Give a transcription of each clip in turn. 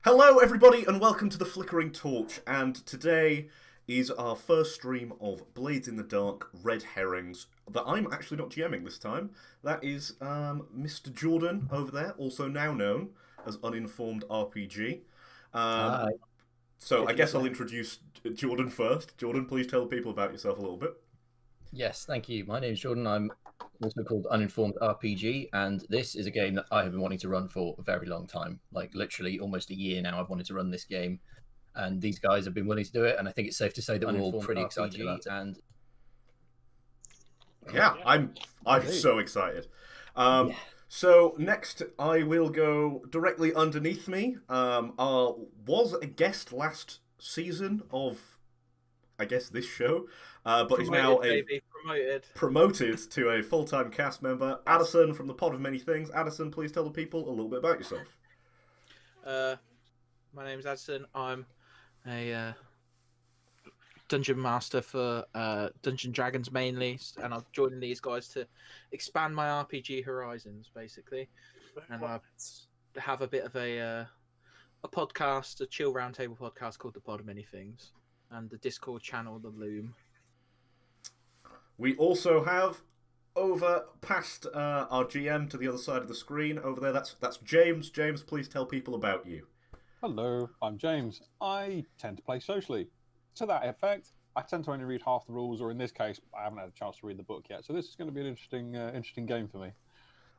Hello, everybody, and welcome to the Flickering Torch. And today is our first stream of Blades in the Dark Red Herrings that I'm actually not GMing this time. That is Mr. Jordan over there, also now known as Uninformed RPG. Um, Hi. so I guess I'll introduce Jordan first. Jordan, please tell people about yourself a little bit. Yes, thank you. My name's Jordan. I'm also called Uninformed RPG, and this is a game that I have been wanting to run for a very long time. Like literally almost a year now I've wanted to run this game, and these guys have been willing to do it, and I think it's safe to say that we're all pretty excited about it. And Yeah, I'm so excited. So next, I will go directly underneath me. Was a guest last season of, I guess, this show, but is now promoted to a full-time cast member. Addison from the Pod of Many Things. Addison, please tell the people a little bit about yourself. My name's Addison. I'm a dungeon master for Dungeon Dragons mainly, and I've joined these guys to expand my RPG horizons, basically. And I have a bit of a podcast, a chill roundtable podcast called The Pod of Many Things, and the Discord channel, The Loom. We also have over past our GM to the other side of the screen over there. That's James. James, please tell people about you. Hello, I'm James. I tend to play socially. To that effect, I tend to only read half the rules, or in this case, I haven't had a chance to read the book yet. So this is going to be an interesting game for me.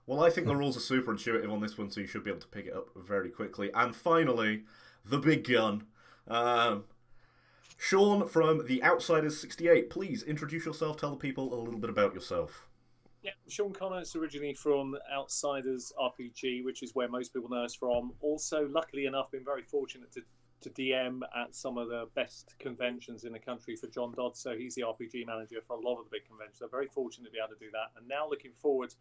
Well, I think the rules are super intuitive on this one, so you should be able to pick it up very quickly. And finally, the big gun. Sean from The Outsiders 68, please introduce yourself, tell the people a little bit about yourself. Yeah, Sean Connors, originally from Outsiders RPG, which is where most people know us from. Also, luckily enough, been very fortunate to DM at some of the best conventions in the country for John Dodd. So he's the RPG manager for a lot of the big conventions. So very fortunate to be able to do that. And now looking forward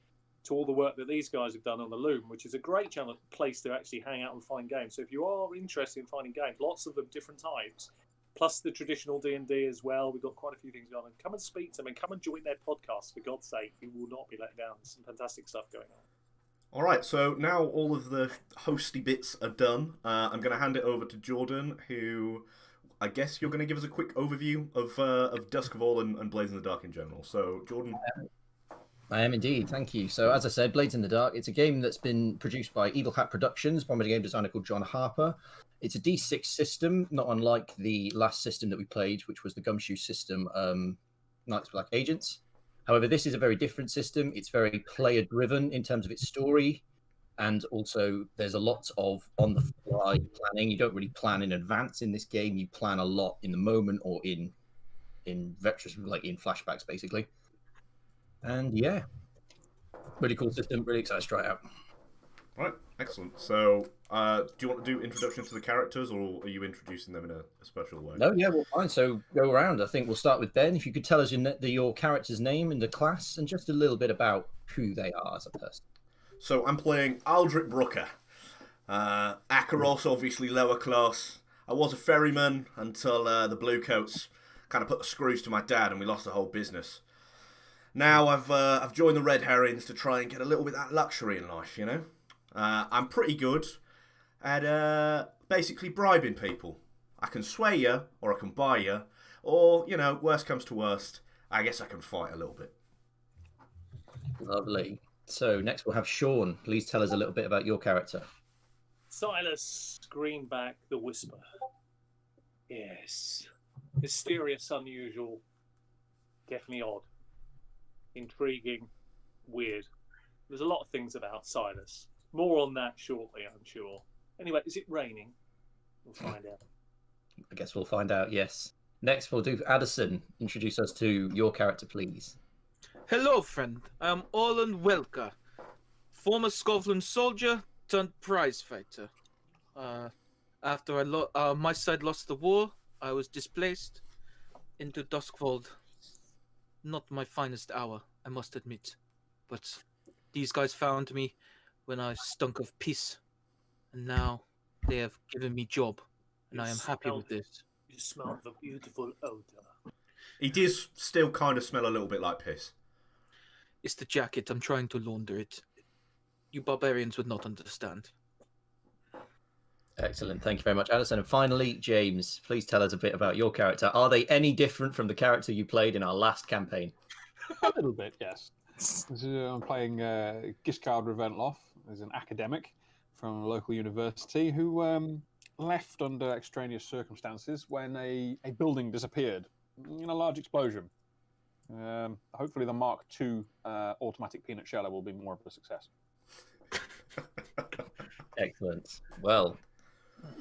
to all the work that these guys have done on the Loom, which is a great place to actually hang out and find games. So if you are interested in finding games, lots of them, different types, plus the traditional D&D as well. We've got quite a few things going on. Come and speak to them and come and join their podcast, for God's sake. You will not be let down. There's some fantastic stuff going on. All right, so now all of the hosty bits are done. I'm going to hand it over to Jordan, who I guess you're going to give us a quick overview of Doskvol and Blades in the Dark in general. So, Jordan. I am indeed, thank you. So as I said, Blades in the Dark, it's a game that's been produced by Evil Hat Productions, by a game designer called John Harper. It's a D6 system, not unlike the last system that we played, which was the Gumshoe system, Knights of Black Agents. However, this is a very different system. It's very player-driven in terms of its story, and also there's a lot of on-the-fly planning. You don't really plan in advance in this game. You plan a lot in the moment or in like in flashbacks, basically. And yeah, really cool system. Really excited to try it out. Right, excellent. So, do you want to do introductions to the characters, or are you introducing them in a special way? No, yeah, well, fine. So go around. I think we'll start with Ben. If you could tell us your character's name and the class, and just a little bit about who they are as a person. So I'm playing Aldrich Brooker. Akaros, obviously lower class. I was a ferryman until the Bluecoats kind of put the screws to my dad, and we lost the whole business. Now I've joined the Red Herrings to try and get a little bit of that luxury in life, you know. I'm pretty good at basically bribing people. I can sway you, or I can buy you, or, you know, worst comes to worst, I guess I can fight a little bit. Lovely. So next we'll have Sean. Please tell us a little bit about your character. Silas Greenback the Whisper. Yes. Mysterious, unusual, definitely odd, intriguing, weird. There's a lot of things about Silas. More on that shortly, I'm sure. Anyway, is it raining? We'll find out. I guess we'll find out, yes. Next, we'll do Addison. Introduce us to your character, please. Hello, friend. I'm Orland Welker, former Scotland soldier turned prize fighter. After my side lost the war, I was displaced into Doskvol. Not my finest hour, I must admit. But these guys found me when I stunk of piss. And now they have given me job. And I am happy with this. You smell the beautiful odor. He does still kind of smell a little bit like piss. It's the jacket. I'm trying to launder it. You barbarians would not understand. Excellent. Thank you very much, Alison. And finally, James, please tell us a bit about your character. Are they any different from the character you played in our last campaign? A little bit, yes. So I'm playing Giscard Reventloff as an academic from a local university who left under extraneous circumstances when a building disappeared in a large explosion. Hopefully the Mark II automatic peanut sheller will be more of a success. Excellent. Well,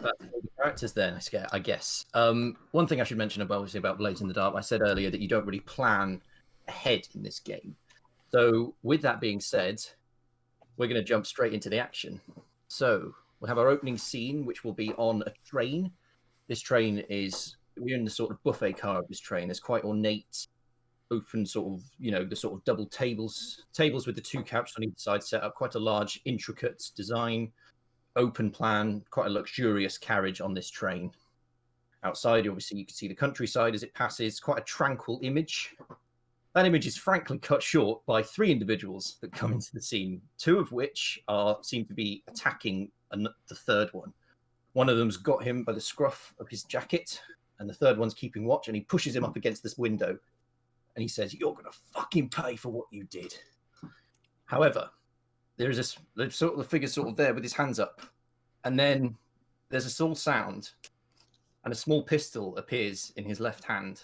that's all the characters then, I guess. One thing I should mention about Blades in the Dark, I said earlier that you don't really plan ahead in this game. So with that being said, we're going to jump straight into the action. So we'll have our opening scene, which will be on a train. This train we're in the sort of buffet car of this train. There's quite ornate, open sort of, the sort of double tables with the two couches on each side set up, quite a large, intricate design, open plan, quite a luxurious carriage on this train. Outside, obviously, you can see the countryside as it passes, quite a tranquil image. That image is frankly cut short by 3 individuals that come into the scene, 2 of which seem to be attacking the third one. One of them's got him by the scruff of his jacket, and the third one's keeping watch, and he pushes him up against this window, and he says, "You're going to fucking pay for what you did." However, there's the figure sort of there with his hands up, and then there's a small sound, and a small pistol appears in his left hand,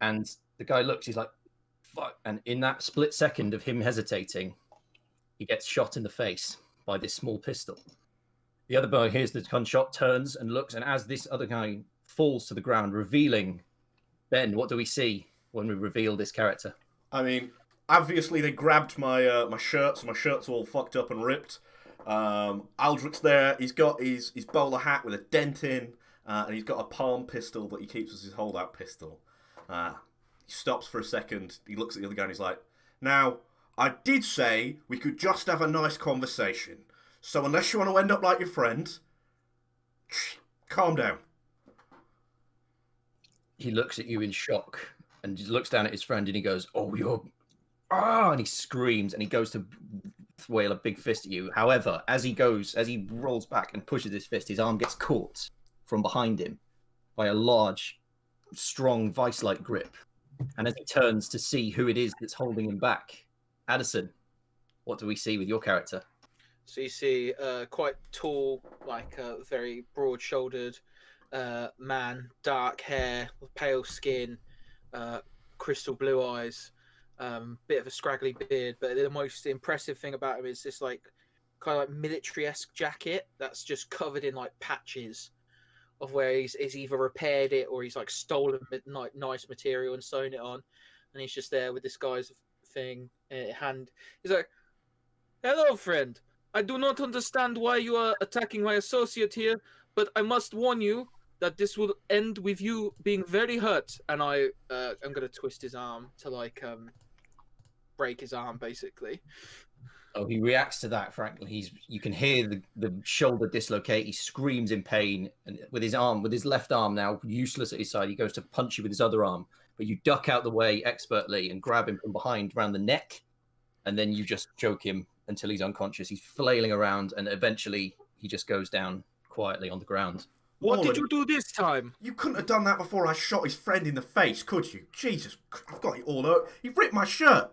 and the guy looks, he's like, "Fuck." And in that split second of him hesitating, he gets shot in the face by this small pistol. The other guy hears the gunshot, turns and looks, and as this other guy falls to the ground, revealing, Ben, what do we see when we reveal this character? I mean, obviously they grabbed my shirt, so my shirt's all fucked up and ripped. Aldrich's there, he's got his bowler hat with a dent in, and he's got a palm pistol that he keeps as his holdout pistol. He stops for a second, he looks at the other guy and he's like, "Now, I did say we could just have a nice conversation, so unless you want to end up like your friend, calm down." He looks at you in shock and just looks down at his friend and he goes, "Oh, you're..." And he screams and he goes to wail a big fist at you. However, as he rolls back and pushes his fist, his arm gets caught from behind him by a large, strong vice-like grip. And as he turns to see who it is that's holding him back, Addison, what do we see with your character? So you see quite tall, like very broad-shouldered man, dark hair, pale skin, crystal blue eyes, bit of a scraggly beard. But the most impressive thing about him is this like kind of like military-esque jacket that's just covered in like patches of where he's either repaired it or he's like stolen nice material and sewn it on, and he's just there with this guy's thing hand. He's like, "Hello, friend. I do not understand why you are attacking my associate here, but I must warn you that this will end with you being very hurt." And I'm gonna twist his arm to like break his arm, basically. Oh, he reacts to that, frankly. You can hear the shoulder dislocate. He screams in pain, and with his left arm now useless at his side, he goes to punch you with his other arm. But you duck out the way expertly and grab him from behind around the neck, and then you just choke him until he's unconscious. He's flailing around, and eventually he just goes down quietly on the ground. What did you do this time? You couldn't have done that before I shot his friend in the face, could you? Jesus, I've got it all out. He ripped my shirt.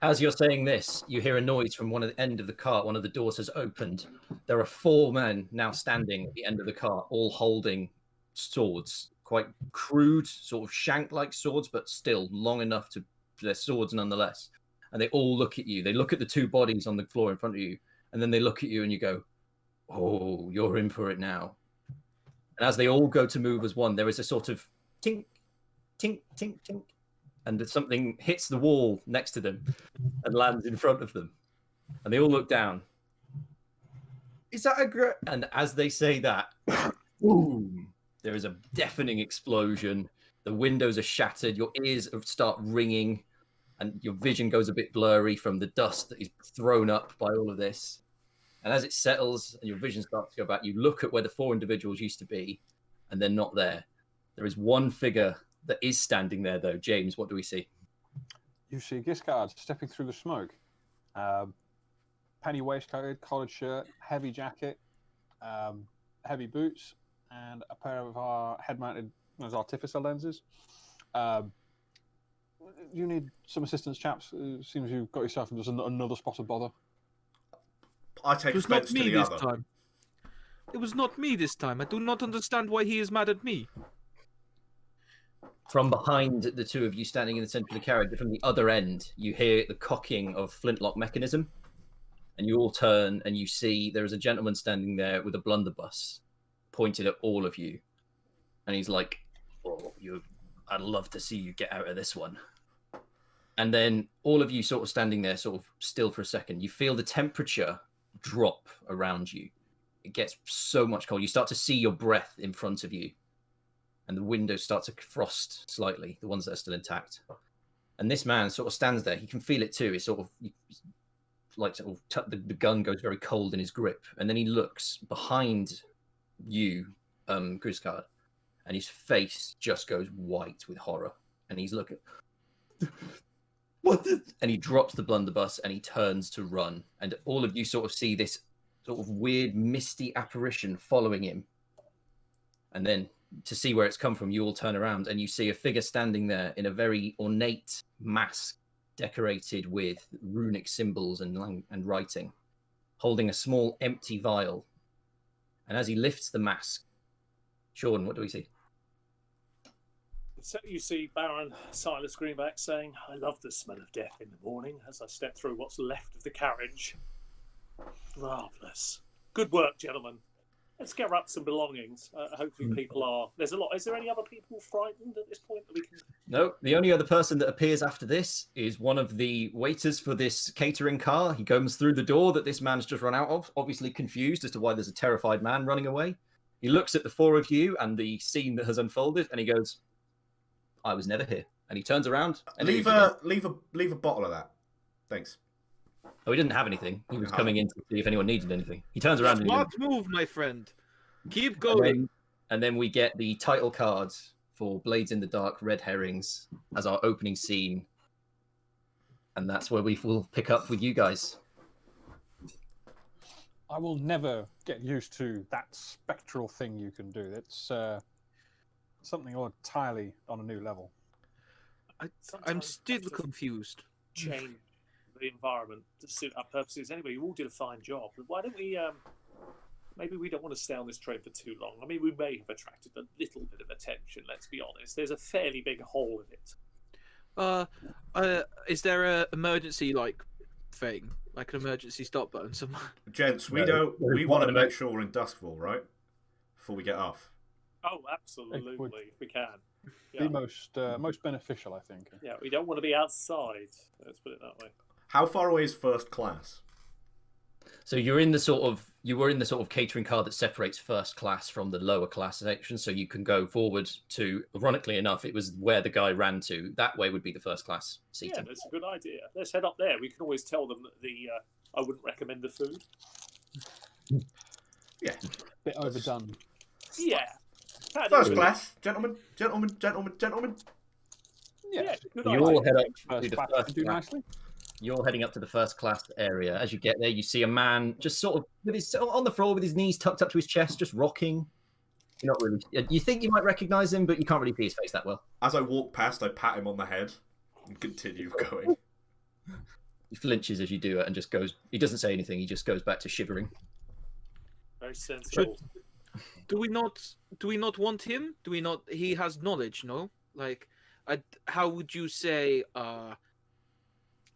As you're saying this, you hear a noise from one of the end of the cart. One of the doors has opened. There are 4 men now standing at the end of the cart, all holding swords. Quite crude, sort of shank-like swords, but still long enough to... They're swords nonetheless. And they all look at you. They look at the 2 bodies on the floor in front of you, and then they look at you and you go, "Oh, you're in for it now." And as they all go to move as one, there is a sort of tink, tink, tink, tink. And something hits the wall next to them and lands in front of them. And they all look down. "Is that a And as they say that, boom, there is a deafening explosion. The windows are shattered. Your ears start ringing. And your vision goes a bit blurry from the dust that is thrown up by all of this. And as it settles and your vision starts to go back, you look at where the 4 individuals used to be, and they're not there. There is one figure that is standing there, though. James, what do we see? You see Giscard stepping through the smoke. Penny waistcoat, collared shirt, heavy jacket, heavy boots, and a pair of our head-mounted artificer lenses. You need some assistance, chaps. It seems you've got yourself into another spot of bother. I take It was not offence to me the this other. time. It was not me this time. I do not understand why he is mad at me. From behind the two of you standing in the centre of the carriage, from the other end, you hear the cocking of flintlock mechanism, and you all turn and you see there is a gentleman standing there with a blunderbuss pointed at all of you, and he's like, "Oh, I'd love to see you get out of this one." And then all of you sort of standing there, sort of still for a second, you feel the temperature drop around you. It gets so much cold. You start to see your breath in front of you, and the windows start to frost slightly, the ones that are still intact. And this man sort of stands there. He can feel it too. It's sort of like the gun goes very cold in his grip, and then he looks behind you, Griscard, and his face just goes white with horror, and he's looking. And he drops the blunderbuss and he turns to run, and all of you sort of see this sort of weird misty apparition following him. And then to see where it's come from, you all turn around and you see a figure standing there in a very ornate mask decorated with runic symbols and writing, holding a small empty vial. And as he lifts the mask, Sean, what do we see? So you see Baron Silas Greenback saying, "I love the smell of death in the morning as I step through what's left of the carriage. Marvellous. Good work, gentlemen. Let's get up some belongings. Hopefully people are... There's a lot. Is there any other people frightened at this point that we can... No, the only other person that appears after this is one of the waiters for this catering car. He comes through the door that this man's just run out of, obviously confused as to why there's a terrified man running away. He looks at the four of you and the scene that has unfolded, and he goes, "I was never here." And he turns around and leave a bottle of that. Thanks. Oh, he didn't have anything. He was coming in to see if anyone needed anything. He turns around and Smart move, my friend. Keep going. And then we get the title cards for Blades in the Dark, Red Herrings as our opening scene. And that's where we will pick up with you guys. I will never get used to that spectral thing you can do. It's something entirely on a new level. I'm still confused. Change the environment to suit our purposes. Anyway, you all did a fine job. Why don't we... maybe we don't want to stay on this train for too long. I mean, we may have attracted a little bit of attention, let's be honest. There's a fairly big hole in it. Is there a emergency thing, like an emergency stop button somewhere? Gents, we want to make sure we're in Doskvol, right? Before we get off. Oh, absolutely, if we can. The most beneficial, I think. Yeah, we don't want to be outside. Let's put it that way. How far away is first class? So you were in the sort of catering car that separates first class from the lower class section, so you can go forward to, ironically enough, it was where the guy ran to. That way would be the first class seating. Yeah, that's a good idea. Let's head up there. We can always tell them that I wouldn't recommend the food. Yeah. Bit overdone. Yeah. First class, gentlemen. Yeah, good You all idea. head up First to the class first would do class. nicely. You're heading up to the first class area. As you get there, you see a man just sort of with his on the floor with his knees tucked up to his chest, just rocking. You're not really. You think you might recognise him, but you can't really see his face that well. As I walk past, I pat him on the head and continue going. He flinches as you do it and just goes. He doesn't say anything. He just goes back to shivering. Very sensible. Do we not want him? Do we not? He has knowledge, no? How would you say?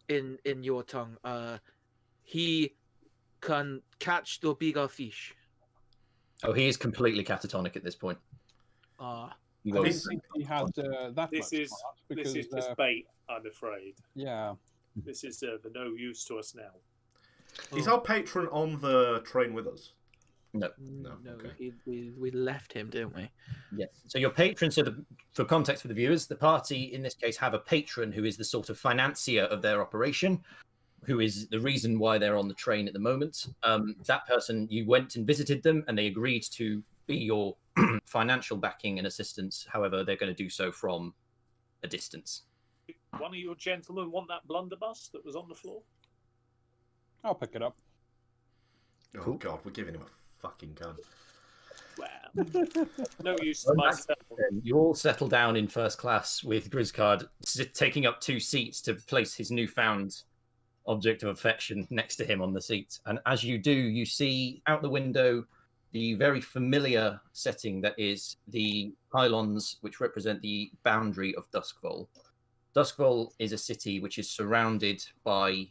In your tongue, he can catch the bigger fish. Oh, he is completely catatonic at this point. He had that This much is smart this because, is just bait, I'm afraid. yeah. This is of no use to us now. Is our patron on the train with us? No. Okay. We left him, didn't we? Yes. So your patron, for context for the viewers, the party in this case have a patron who is the sort of financier of their operation, who is the reason why they're on the train at the moment. That person, you went and visited them, and they agreed to be your financial backing and assistance. However, they're going to do so from a distance. One of your gentlemen want that blunderbuss that was on the floor? I'll pick it up. Oh Cool. God, we're giving him a fucking cunt. Wow. No use to myself. You all settle down in first class with Griscard taking up 2 seats to place his newfound object of affection next to him on the seat. And as you do, you see out the window the very familiar setting that is the pylons which represent the boundary of Doskvol. Doskvol is a city which is surrounded by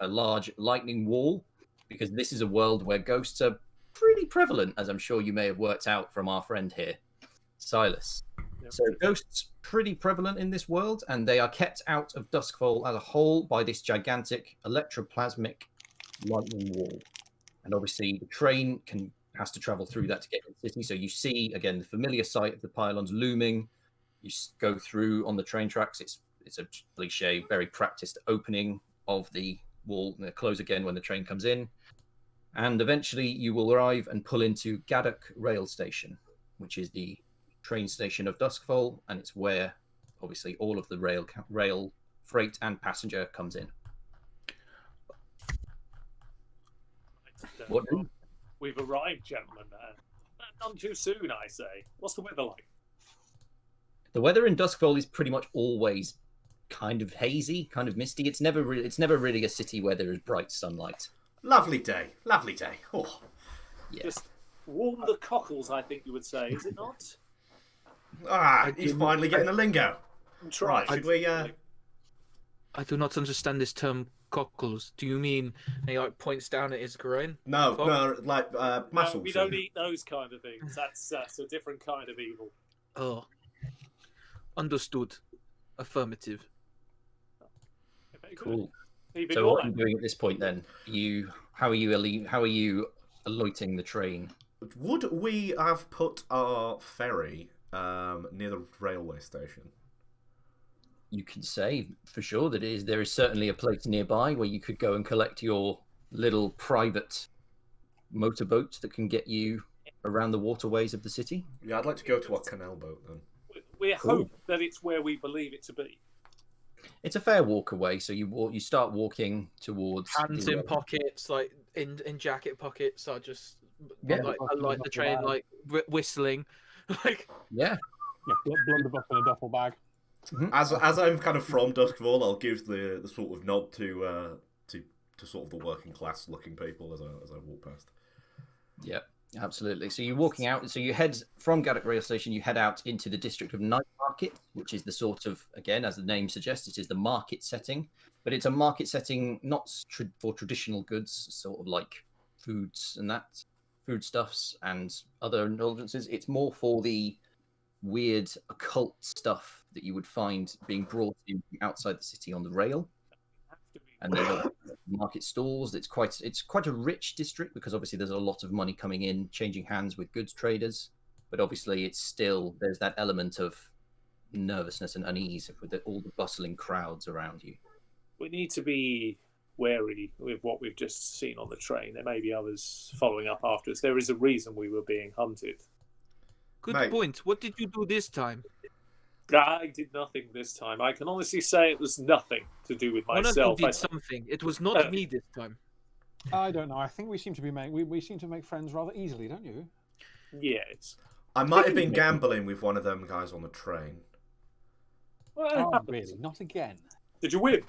a large lightning wall, because this is a world where ghosts are pretty prevalent, as I'm sure you may have worked out from our friend here, Silas. Yep. So ghosts pretty prevalent in this world, and they are kept out of Doskvol as a whole by this gigantic electroplasmic lightning wall. And obviously the train has to travel through that to get to the city. So you see, again, the familiar sight of the pylons looming. You go through on the train tracks. It's a cliche, very practiced opening of the wall, and they close again when the train comes in. And eventually you will arrive and pull into Gaddock rail station, which is the train station of Doskvol, and it's where obviously all of the rail freight and passenger comes in. What? We've arrived, gentlemen. Not too soon, I say. What's the weather like? The weather in Doskvol is pretty much always kind of hazy, kind of misty. It's never really a city where there is bright sunlight. Lovely day. Lovely day. Oh. Yeah. Just warm the cockles, I think you would say, is it not? He's finally getting the lingo. Try. Right, should we... I do not understand this term cockles. Do you mean he like points down at his groin? No, like No, muscles. we don't eat those kind of things. That's a different kind of evil. Oh, understood. Affirmative. Very good. Cool. You've been So what all are you doing at this point then? How are you alighting the train? Would we have put our ferry near the railway station? You can say for sure that there is certainly a place nearby where you could go and collect your little private motorboat that can get you around the waterways of the city. Yeah, I'd like to go to our canal boat then. We hope that it's where we believe it to be. It's a fair walk away, so you start walking towards Hands in pockets, like in jacket pockets. I just like the train, like whistling, like yeah. Blunderbuss in a duffel bag. As I'm kind of from Doskvol, I'll give the sort of nod to sort of the working class looking people as I walk past. Yeah, absolutely. So you're walking out. So you head from Gaddock rail station. You head out into the district of Night Market, which is the sort of, again, as the name suggests, it is the market setting. But it's a market setting not for traditional goods, sort of like foods and that, foodstuffs and other indulgences. It's more for the weird occult stuff that you would find being brought in outside the city on the rail. And there are market stalls. It's quite a rich district because obviously there's a lot of money coming in, changing hands with goods traders. But obviously there's that element of nervousness and unease with all the bustling crowds around you. We need to be wary with what we've just seen on the train. There may be others following up after us. There is a reason we were being hunted. good Mate. point. What did you do this time? I did nothing this time. I can honestly say it was nothing to do with One of you myself. did something. It was not me this time. I don't know. I think we seem to make friends rather easily, don't you? Yes. I might have been gambling with one of them guys on the train. Well, it Oh, happens. really? Not again. Did you win?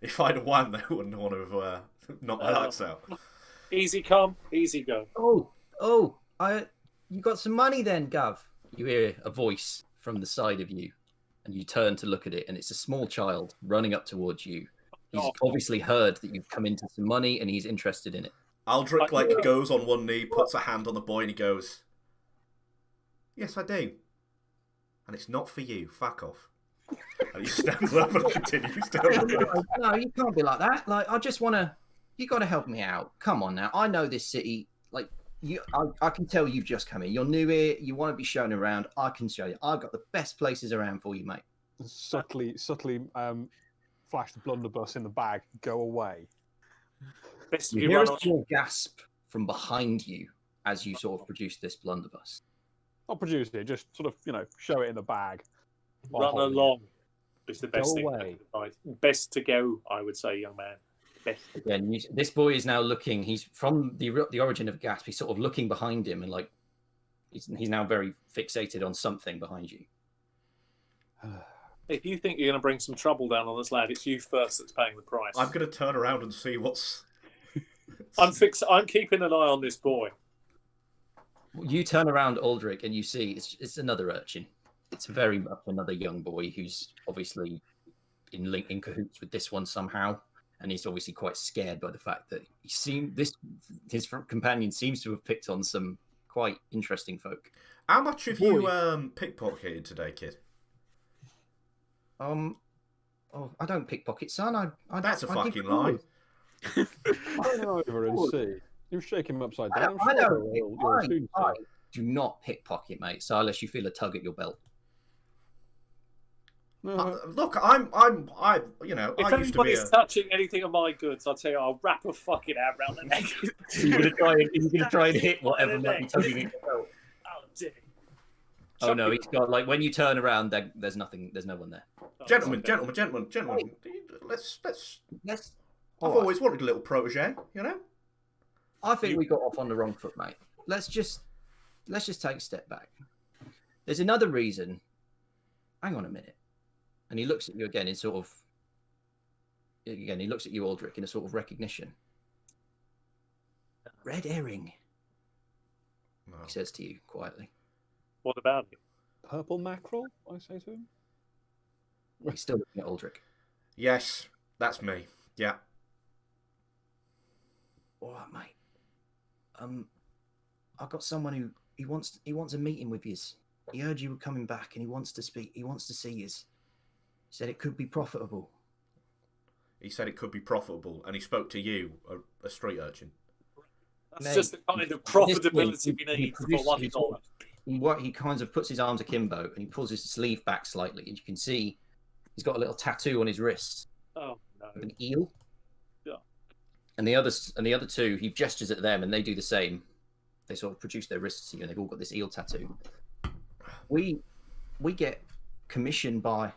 If I'd have won, they wouldn't want to have knocked my lights out. Easy come, easy go. You got some money then, Gav? You hear a voice from the side of you, and you turn to look at it, and it's a small child running up towards you. He's obviously heard that you've come into some money, and he's interested in it. Aldrich goes on one knee, puts a hand on the boy, and he goes, "Yes, I do. And it's not for you. Fuck off." And he stands up and continues down the road. No, you can't be like that. Like, I just want to... You got to help me out. Come on now. I know this city. Like, I can tell you've just come in. You're new here. You want to be shown around. I can show you. I've got the best places around for you, mate. Subtly flash the blunderbuss in the bag. Go away. Best You you hear run a on. small gasp from behind you as you sort of produce this blunderbuss. Not produce it. Just sort of, show it in the bag. while Run holding it. along is the best Go thing. away. Right. Best to go, I would say, young man. best. Again, this boy is now looking. He's from the origin of gasp. He's sort of looking behind him and like he's now very fixated on something behind you. If you think you're going to bring some trouble down on this lad, it's you first that's paying the price. I'm going to turn around and see what's. I'm keeping an eye on this boy. You turn around, Aldrich, and you see it's another urchin. It's very much another young boy who's obviously in cahoots with this one somehow, and he's obviously quite scared by the fact that his companion seems to have picked on some quite interesting folk. How much have you pickpocketed today, kid? Oh, I don't pickpocket, son. That's a fucking lie. Go over and see. You shake him upside down. I do not pickpocket, mate. So unless you feel a tug at your belt. Look, I'm you know, If I used to be anybody's touching anything of my goods, I'll tell you, I'll wrap a fucking out round the neck. You're gonna try and hit whatever might be tugging at your belt. Oh dear. Oh no, he's got like when you turn around, there's nothing. There's no one there. Gentlemen. Let's. I've always wanted a little protege, you know. I think we got off on the wrong foot, mate. Let's just take a step back. There's another reason. Hang on a minute. And he looks at you again in sort of. Again, he looks at you, Aldrich, in a sort of recognition. Red herring. No. He says to you quietly. What about it? Purple mackerel, I say to him. He's still looking at Aldrich. Yes, that's me. Yeah. All right, mate. I've got someone who he wants a meeting with you. He heard you were coming back, and he wants to speak. He wants to see you. He said it could be profitable. He said it could be profitable, and he spoke to you, a street urchin. That's just the kind of profitability we need for $1. He kind of puts his arms akimbo, and he pulls his sleeve back slightly, and you can see he's got a little tattoo on his wrist. Oh no! Of an eel. Yeah. And the other two, he gestures at them, and they do the same. They sort of produce their wrists to you, and they've all got this eel tattoo. We get commissioned by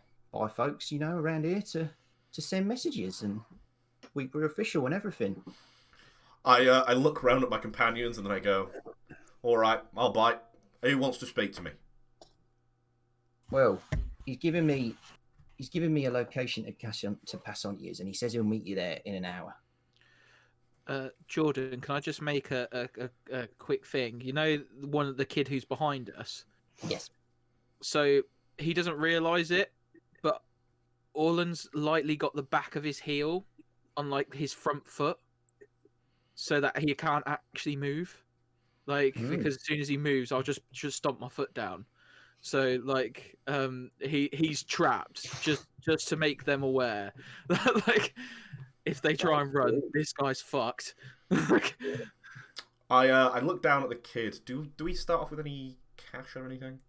folks, you know, around here to send messages, and we're official and everything. I look around at my companions, and then I go, "All right, I'll bite. Who wants to speak to me?" Well, he's given me a location to pass on to you, and he says he'll meet you there in an hour. Jordan, can I just make a quick thing? You know, the kid who's behind us. Yes. So he doesn't realise it, but Orland's lightly got the back of his heel on like his front foot, so that he can't actually move. Because as soon as he moves, I'll just stomp my foot down. So like he's trapped just to make them aware. Like if they try and run, this guy's fucked. I look down at the kid. Do we start off with any cash or anything?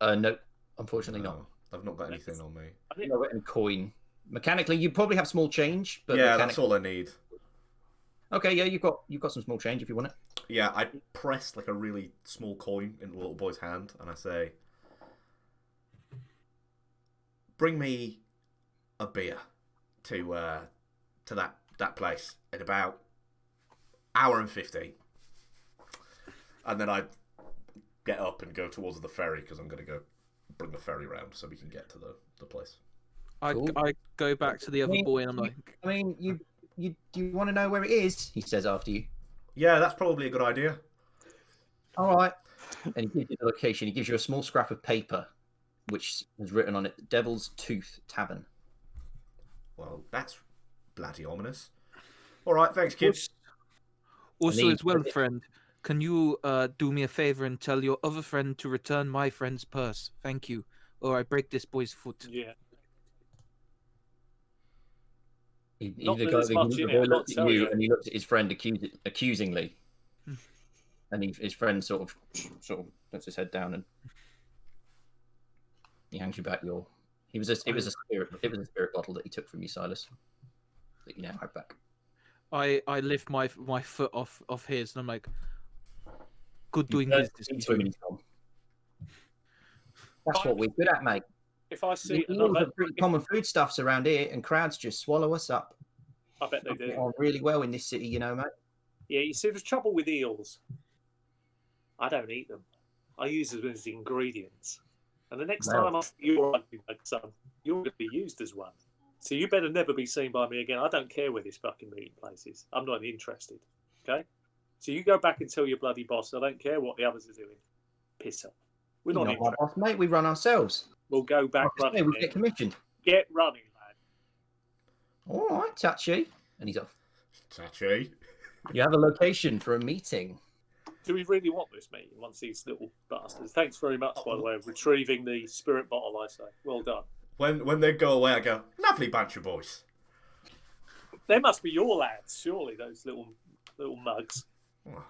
No, unfortunately not. I've not got anything on me. I've not got any coin. Mechanically, you probably have small change, but yeah, that's all I need. Okay, yeah, you've got some small change if you want it. Yeah, I press like a really small coin in the little boy's hand, and I say, "Bring me a beer to that place in about hour and 15." And then I get up and go towards the ferry because I'm going to go bring the ferry round so we can get to the place. Cool. I go back to the other boy and I'm like, I mean, you do you want to know where it is? He says after you. Yeah, that's probably a good idea. All right. And he gives you the location. He gives you a small scrap of paper, which has written on it, Devil's Tooth Tavern. Well, that's bloody ominous. All right, thanks, kids. Also, as well, friend, can you do me a favor and tell your other friend to return my friend's purse? Thank you. Or I break this boy's foot. Yeah. He Not the that guy it's much in it, I'll looks at tell you you. and he looks at his friend accusingly. And his friend sort of puts his head down and he hands you back your. It was a spirit bottle that he took from you, Silas, that you now have back. I lift my foot off his and I'm like, good doing That's business. what we're good at, mate. If I see Eels another, are pretty common foodstuffs around here, and crowds just swallow us up. I bet they Get do. on really well in this city, you know, mate. Yeah, you see, there's trouble with eels. I don't eat them. I use them as ingredients. And the next Well. time I see your ugly mug, son, you're going to be used as one. So you better never be seen by me again. I don't care where this fucking meeting place is. I'm not interested. Okay? So you go back and tell your bloody boss, I don't care what the others are doing. Piss off. We're You're not not my interested. boss, mate. We run ourselves. We'll go back Like I say, running. we then. get commissioned. Get running, lad. All right, Tachi. And he's off. Tachi. You have a location for a meeting. Do we really want this meeting once these little bastards? Thanks very much, by the way, of retrieving the spirit bottle, I say. Well done. When they go away, I go, lovely bunch of boys. They must be your lads, surely, those little mugs. Well,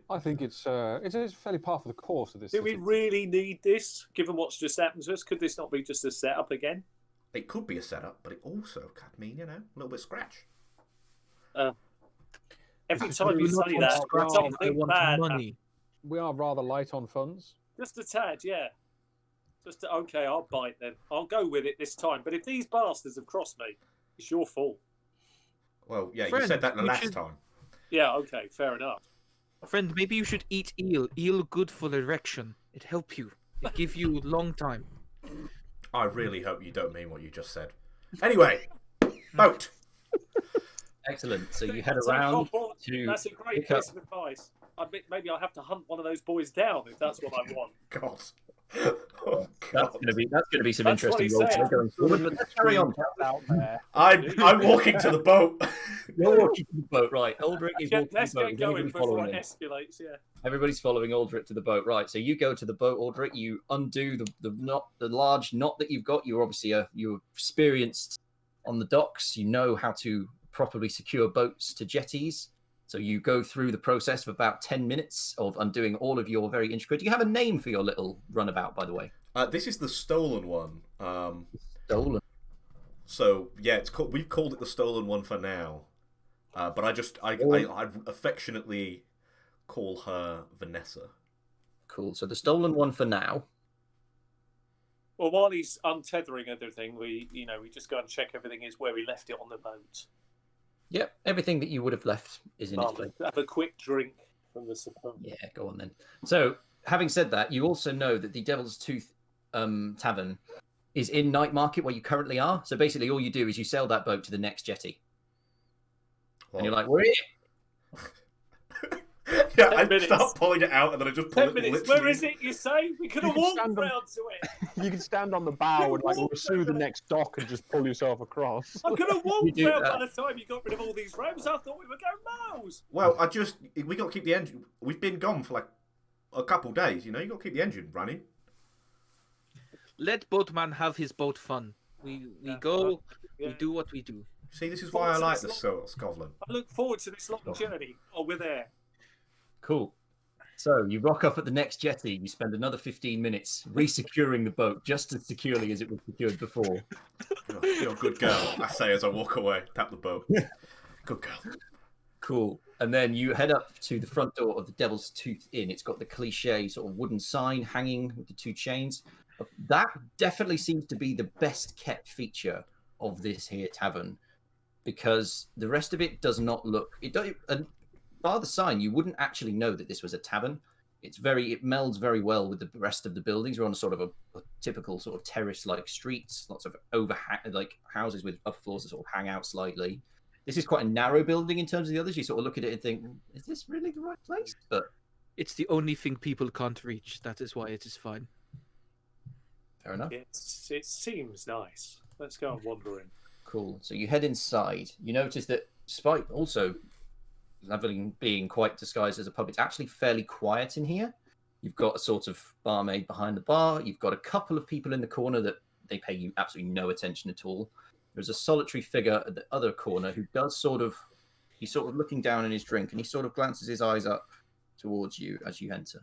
I think it's fairly par for the course of this. Do we city. really need this, given what's just happened to us? Could this not be just a setup again? it could be a setup, but it also could mean, you know, a little bit of scratch. Every time you say want that, scratch, I something want bad money. We are rather light on funds. Just a tad, yeah. Okay, I'll bite then. I'll go with it this time. But if these bastards have crossed me, it's your fault. Well, yeah, you Friend, said that the we last should- time. Yeah, okay, fair enough. Friend, maybe you should eat eel. Eel good for erection. It help you. It give you long time. I really hope you don't mean what you just said. Anyway, boat. Excellent. So you head Take around on board. to That's a great pick up- piece of advice. Maybe I'll have to hunt one of those boys down if that's what I want. God. Oh, That's God. going to be some That's what interesting he roles said. going forward. But let's carry on. Out there. I'm walking to the boat. You're walking to the boat, right? Aldrich is walking to Let's the boat. get Is going anybody before following it him? escalates, yeah. Everybody's following Aldrich to the boat, right? So you go to the boat, Aldrich. You undo the large knot that you've got. You're obviously you're experienced on the docks. You know how to properly secure boats to jetties. So you go through the process of about 10 minutes of undoing all of your very intricate. Do you have a name for your little runabout, by the way? This is the stolen one. Stolen. So yeah, we've called it the stolen one for now. But I affectionately call her Vanessa. Cool. So the stolen one for now. Well, while he's untethering everything, we just go and check everything is where we left it on the boat. Yep. Everything that you would have left is in its place. Have a quick drink from the supply. Yeah, go on then. So, having said that, you also know that the Devil's Tooth Tavern is in Night Market where you currently are. So basically, all you do is you sail that boat to the next jetty, and you're like, "We're here." Yeah, 10 I minutes. start pulling it out and then I just pull 10 it minutes. literally. Where is it, you say? We could have You can walked stand on- round to it. You can stand on the bow and like pursue the next dock and just pull yourself across. I could have You walked do round that. by the time you got rid of all these ramps. I thought we were going miles. Well, we got to keep the engine. We've been gone for like a couple days, you know. You got to keep the engine running. Let boatman have his boat fun. We go, Yeah. we do what we do. See, this is why I like the Scotland. I look forward to this long journey. Oh, we're there. Cool. So you rock up at the next jetty. You spend another 15 minutes resecuring the boat just as securely as it was secured before. You're a good girl, I say as I walk away. Tap the boat. Good girl. Cool. And then you head up to the front door of the Devil's Tooth Inn. It's got the cliche sort of wooden sign hanging with the two chains. That definitely seems to be the best kept feature of this here tavern, because the rest of it does not look. Bar the sign, you wouldn't actually know that this was a tavern. It melds very well with the rest of the buildings. We're on a sort of a typical sort of terrace-like streets, lots of like houses with upper floors that sort of hang out slightly. This is quite a narrow building in terms of the others. You sort of look at it and think, is this really the right place? But It's the only thing people can't reach. That is why it is fine. fair enough. It seems nice. Let's go and wander in. Cool. So you head inside. You notice that despite also being quite disguised as a pub, it's actually fairly quiet in here. You've got a sort of barmaid behind the bar. You've got a couple of people in the corner that they pay you absolutely no attention at all. There's a solitary figure at the other corner who does he's sort of looking down in his drink, and he sort of glances his eyes up towards you as you enter,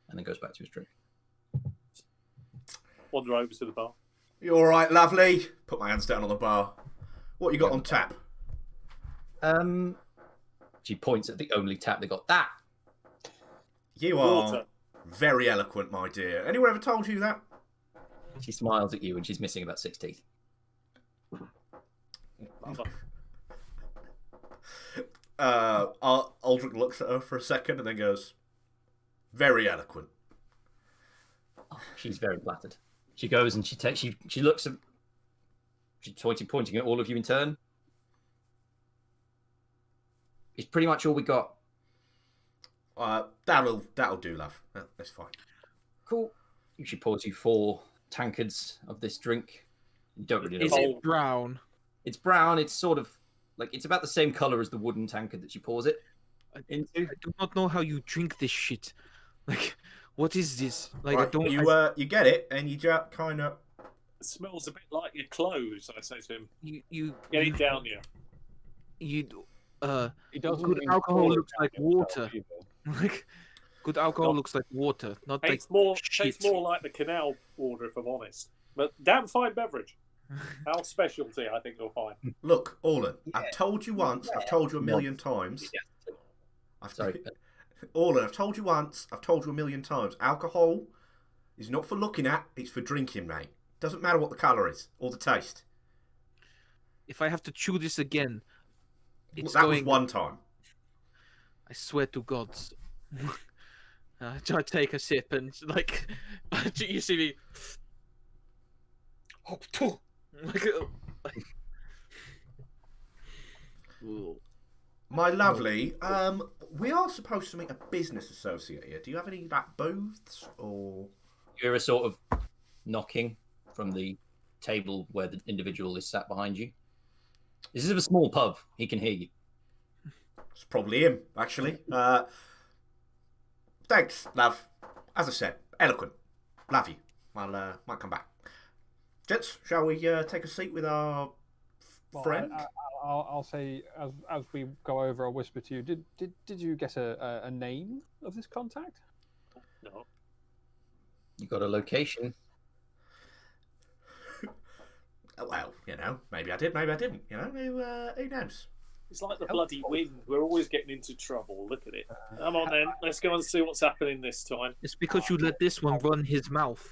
and then goes back to his drink. Wander over to the bar. You all right, lovely? Put my hands down on the bar. What you got on tap? She points at the only tap they got. That. You are Water. very eloquent, my dear. Anyone ever told you that? She smiles at you, and she's missing about 6 teeth. Mother. Aldrich looks at her for a second and then goes, "Very eloquent." Oh, she's very flattered. She goes and she looks at. She's pointing at all of you in turn. It's pretty much all we got. That'll do, love. That's fine. Cool. She pours you 4 tankards of this drink. You don't really know. Is it brown? It's brown. It's sort of like it's about the same color as the wooden tankard that she pours it into. I do not know how you drink this shit. Like, what is this? Like, Right, I don't. you get it and you just kind of. It smells a bit like your clothes. I say to him, You "Get it down here." He doesn't good mean alcohol pour it looks down like yourself water. either. Like, good alcohol looks like water, not like Tastes more shit. like the canal water, if I'm honest. But damn fine beverage. Our specialty, I think you'll find. Look, Orlan, I've told you once, I've told you a million times. Sorry. Orlan, I've told you once, I've told you a million times. Alcohol is not for looking at, it's for drinking, mate. Doesn't matter what the colour is or the taste. If I have to chew this again, it's That going. was one time. I swear to God. I take a sip and like, you see me. My lovely, we are supposed to meet a business associate here. Do you have any like booths or? You hear a sort of knocking from the table where the individual is sat behind you. This is a small pub. He can hear you. It's probably him, actually. Thanks, love. As I said, eloquent. Love you. I'll might come back. Gents, shall we take a seat with our friend? I'll say as we go over, I'll whisper to you. Did you get a name of this contact? No. You got a location. Well, you know, maybe I did, maybe I didn't. You know, who knows? It's like the bloody wind. We're always getting into trouble. Look at it. Come on then. Let's go and see what's happening this time. It's because you let this one run his mouth.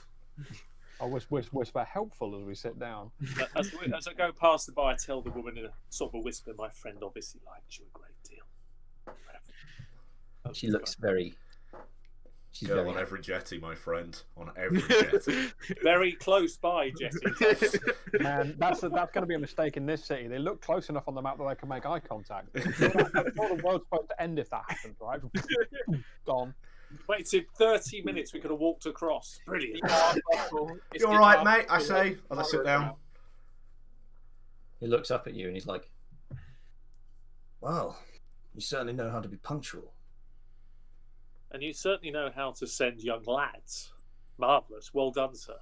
I'll whisper helpful as we sit down. As I go past the bar, I tell the woman in a sort of a whisper, "My friend obviously liked you a great deal." She looks very. She's Girl very. on every jetty, my friend. On every jetty. Very close by, Jesse. And that's going to be a mistake in this city. They look close enough on the map that they can make eye contact. I'm sure the world's supposed to end if that happens, right? Gone. Waited 30 minutes. We could have walked across. Brilliant. You all right, mate? I say as I sit down. He looks up at you and he's like, "Well, you certainly know how to be punctual." And you certainly know how to send young lads. Marvellous. Well done, sir.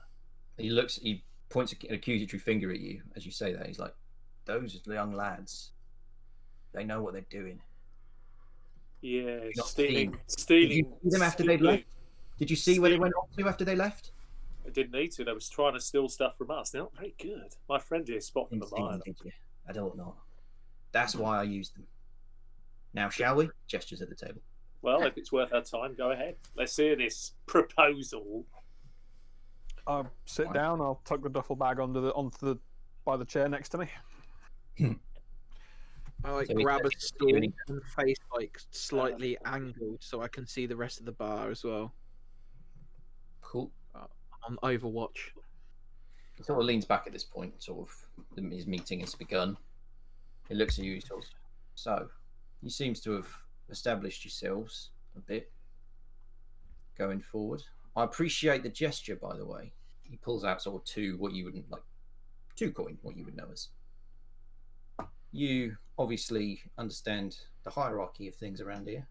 He points an accusatory finger at you as you say that. He's like, "Those are the young lads. They know what they're doing." Yeah, Not stealing. Did you see them after they'd left? Did you see where they went off to after they left? I didn't need to. They was trying to steal stuff from us. They're not very good. My friend here spotted them. Didn't, did you? I don't know. That's why I used them. Now, shall we? Gestures at the table. Well, if it's worth our time, go ahead. Let's hear this proposal. I'll sit down. I'll tuck the duffel bag by the chair next to me. I like So he grab a says stool to you and face like slightly angled so I can see the rest of the bar as well. Cool. On Overwatch. He sort of leans back at this point, sort of his meeting has begun. He looks at you, he says, "So, you seems to have established yourselves a bit going forward. I appreciate the gesture, by the way." He pulls out sort of two coin, what you would know as. You obviously understand the hierarchy of things around here.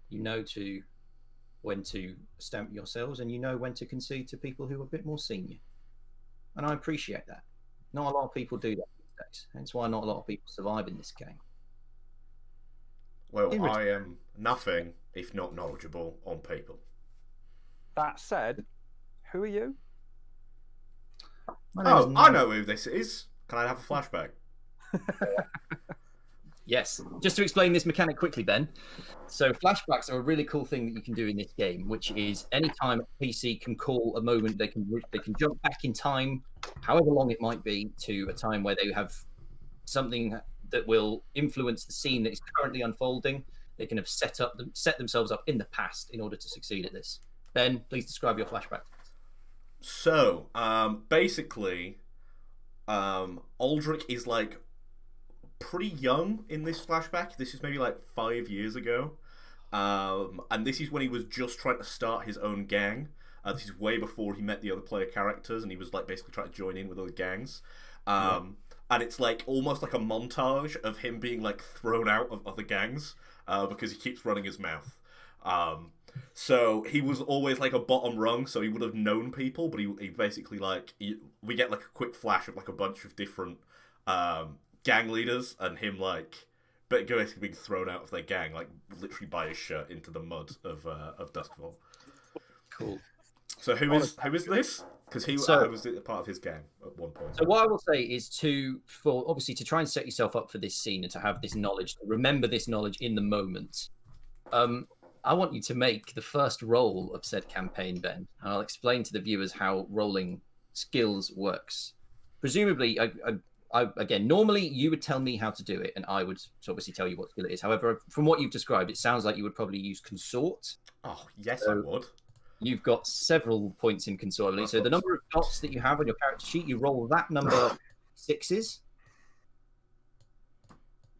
You know when to stamp yourselves, and you know when to concede to people who are a bit more senior. And I appreciate that. Not a lot of people do that these days. That's why not a lot of people survive in this game. Well, I am nothing if not knowledgeable on people. That said, who are you? My name is I know who this is. Can I have a flashback? Yes. Just to explain this mechanic quickly, Ben. So flashbacks are a really cool thing that you can do in this game, which is anytime a PC can call a moment, they can jump back in time, however long it might be, to a time where they have something that will influence the scene that is currently unfolding. They can have set themselves up in the past in order to succeed at this. Ben, please describe your flashback. So, basically, Aldrich is like pretty young in this flashback. This is maybe like 5 years ago. And this is when he was just trying to start his own gang. This is way before he met the other player characters, and he was like basically trying to join in with other gangs. And it's like almost like a montage of him being like thrown out of other gangs because he keeps running his mouth. So he was always like a bottom rung, so he would have known people, but he basically like we get like a quick flash of like a bunch of different gang leaders and him like basically being thrown out of their gang, like literally by his shirt into the mud of Doskvol. Cool. So who is this? Because I was part of his gang at one point. So what I will say is obviously to try and set yourself up for this scene and to have this knowledge, to remember this knowledge in the moment. I want you to make the first roll of said campaign, Ben, and I'll explain to the viewers how rolling skills works. Presumably, again, normally you would tell me how to do it, and I would obviously tell you what skill it is. However, from what you've described, it sounds like you would probably use consort. Oh, yes, I would. You've got several points in consort, I believe. So the number of dots that you have on your character sheet, you roll that number 6s.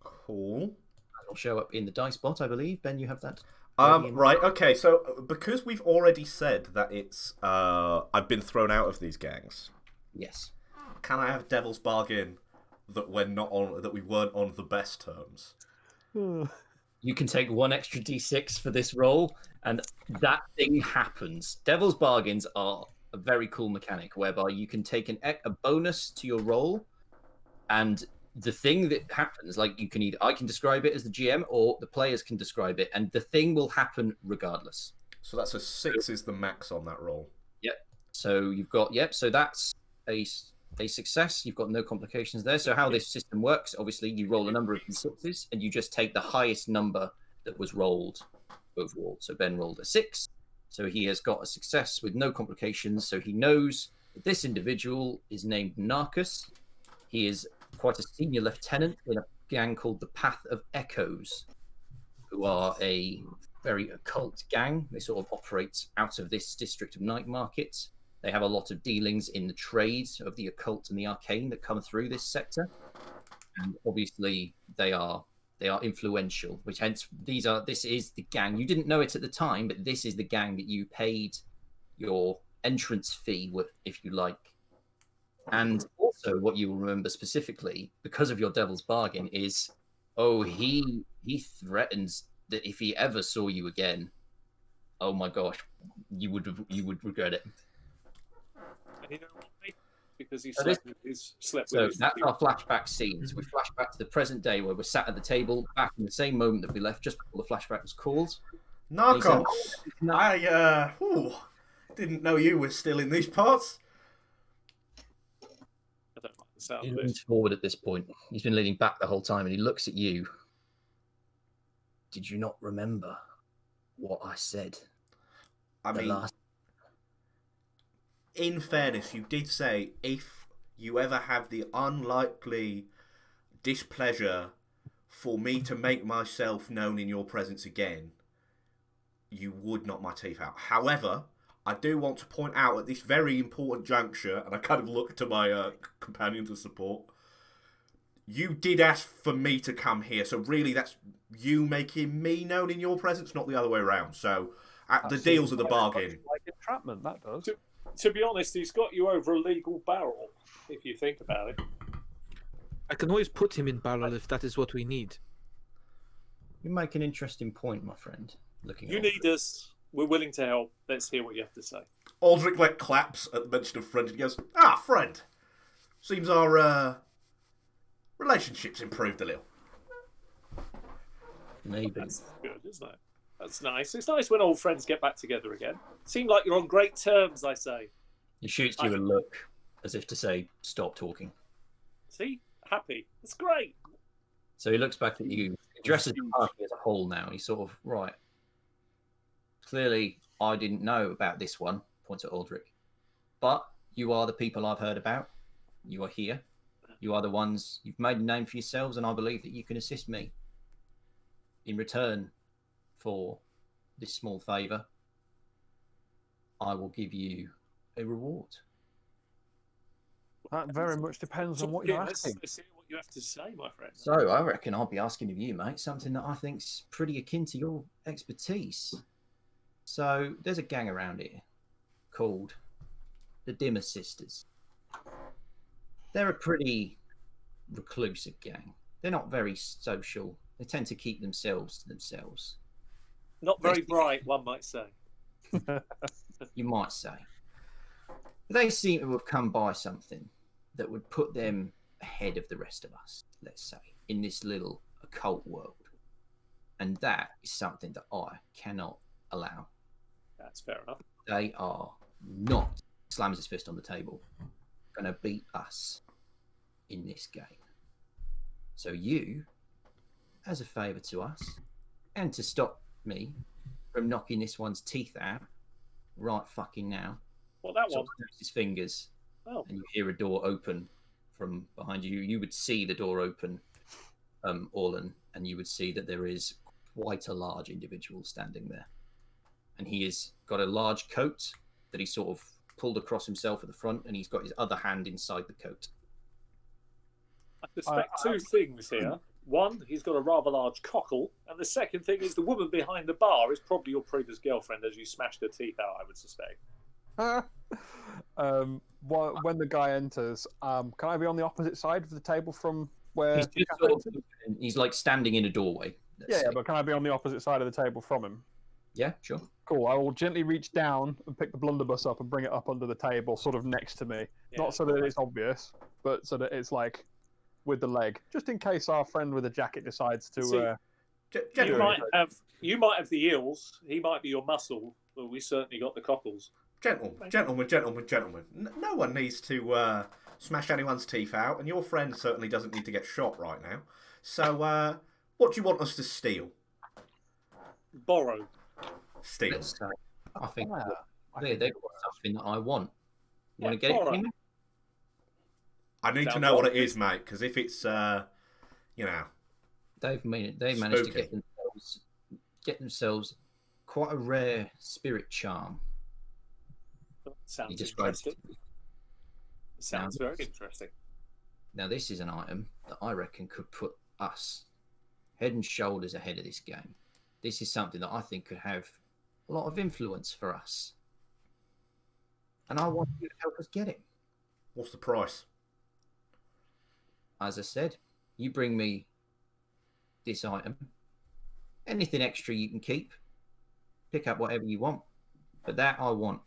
Cool. That'll show up in the dice bot, I believe. Ben, you have that? Right, okay, so because we've already said that it's I've been thrown out of these gangs. Yes. Can I have Devil's Bargain that we weren't on the best terms? You can take 1 extra d6 for this roll, and that thing happens. Devil's Bargains are a very cool mechanic whereby you can take a bonus to your roll, and the thing that happens, like I can describe it as the GM, or the players can describe it, and the thing will happen regardless. So that's a 6 is the max on that roll. Yep. So you've got so that's a success. You've got no complications there. So how this system works, obviously, you roll a number of d6s, and you just take the highest number that was rolled overall. So Ben rolled a 6, so he has got a success with no complications. So he knows that this individual is named Narcus. He is quite a senior lieutenant in a gang called the Path of Echoes, who are a very occult gang. They sort of operate out of this district of Night Market. They have a lot of dealings in the trades of the occult and the arcane that come through this sector, and obviously they are influential. Which hence this is the gang. You didn't know it at the time, but this is the gang that you paid your entrance fee with, if you like. And also, what you will remember specifically because of your Devil's Bargain is, he threatens that if he ever saw you again, oh my gosh, you would regret it. And you know why? Because he slept with his. So that's our flashback scenes. We flash back to the present day where we're sat at the table, back in the same moment that we left just before the flashback was called. Narcos! I didn't know you were still in these parts. I don't like the sound He of leans this. forward at this point. He's been leaning back the whole time, and he looks at you. Did you not remember what I said? I mean, in fairness, you did say if you ever have the unlikely displeasure for me to make myself known in your presence again, you would knock my teeth out. However, I do want to point out at this very important juncture, and I kind of look to my companions of support, you did ask for me to come here, so really that's you making me known in your presence, not the other way around. So the deals are the bargain. Like entrapment, that does. To be honest, he's got you over a legal barrel, if you think about it. I can always put him in barrel if that is what we need. You make an interesting point, my friend. You need us. We're willing to help. Let's hear what you have to say. Aldrich claps at the mention of friend and he goes, friend. Seems our relationship's improved a little. Maybe. That's good, isn't it? That's nice. It's nice when old friends get back together again. Seem like you're on great terms, I say. He shoots you a look as if to say, stop talking. See? Happy. It's great. So he looks back at you, addresses the party as a whole now. He's sort of, right. Clearly, I didn't know about this one, points at Aldrich. But you are the people I've heard about. You are here. You are the ones, you've made a name for yourselves, and I believe that you can assist me. In return for this small favour, I will give you a reward. That very much depends on what you're asking. Let's hear what you have to say, my friend. So I reckon I'll be asking of you, mate, something that I think's pretty akin to your expertise. So there's a gang around here called the Dimmer Sisters. They're a pretty reclusive gang. They're not very social. They tend to keep themselves to themselves. Not very bright, one might say. You might say. They seem to have come by something that would put them ahead of the rest of us, let's say, in this little occult world. And that is something that I cannot allow. That's fair enough. They are not, slams his fist on the table, going to beat us in this game. So you, as a favour to us, and to stop me from knocking this one's teeth out right fucking now, Well, that one. his fingers, Oh. and you hear a door open from behind you. You would see the door open, Orlan, and you would see that there is quite a large individual standing there. And he has got a large coat that he sort of pulled across himself at the front, and he's got his other hand inside the coat. I suspect two things here. One, he's got a rather large cockle, and the second thing is the woman behind the bar is probably your previous girlfriend as you smashed her teeth out, I would suspect. When the guy enters, can I be on the opposite side of the table from where He's just sort of, he's like standing in a doorway. Yeah, but can I be on the opposite side of the table from him? Yeah, sure. Cool. I will gently reach down and pick the blunderbuss up and bring it up under the table, sort of next to me. Yeah. Not so that it's obvious, but so that it's like with the leg, just in case our friend with the jacket decides to. See, You Gentlemen, might have the eels. He might be your muscle, but we certainly got the cockles. gentlemen. No one needs to smash anyone's teeth out, and your friend certainly doesn't need to get shot right now. So, what do you want us to steal? Borrow. Steal. Let's say, I think I they've got something that I want. You want to Yeah, get alright. it? I need to Sounds know what like it is, mate, because if it's, They've managed to Spooky. get themselves quite a rare spirit charm. Sounds He describes interesting. Sounds very interesting. Now, this is an item that I reckon could put us head and shoulders ahead of this game. This is something that I think could have a lot of influence for us. And I want you to help us get it. what's the price? As I said, you bring me this item. Anything extra you can keep. Pick up whatever you want. But that I want.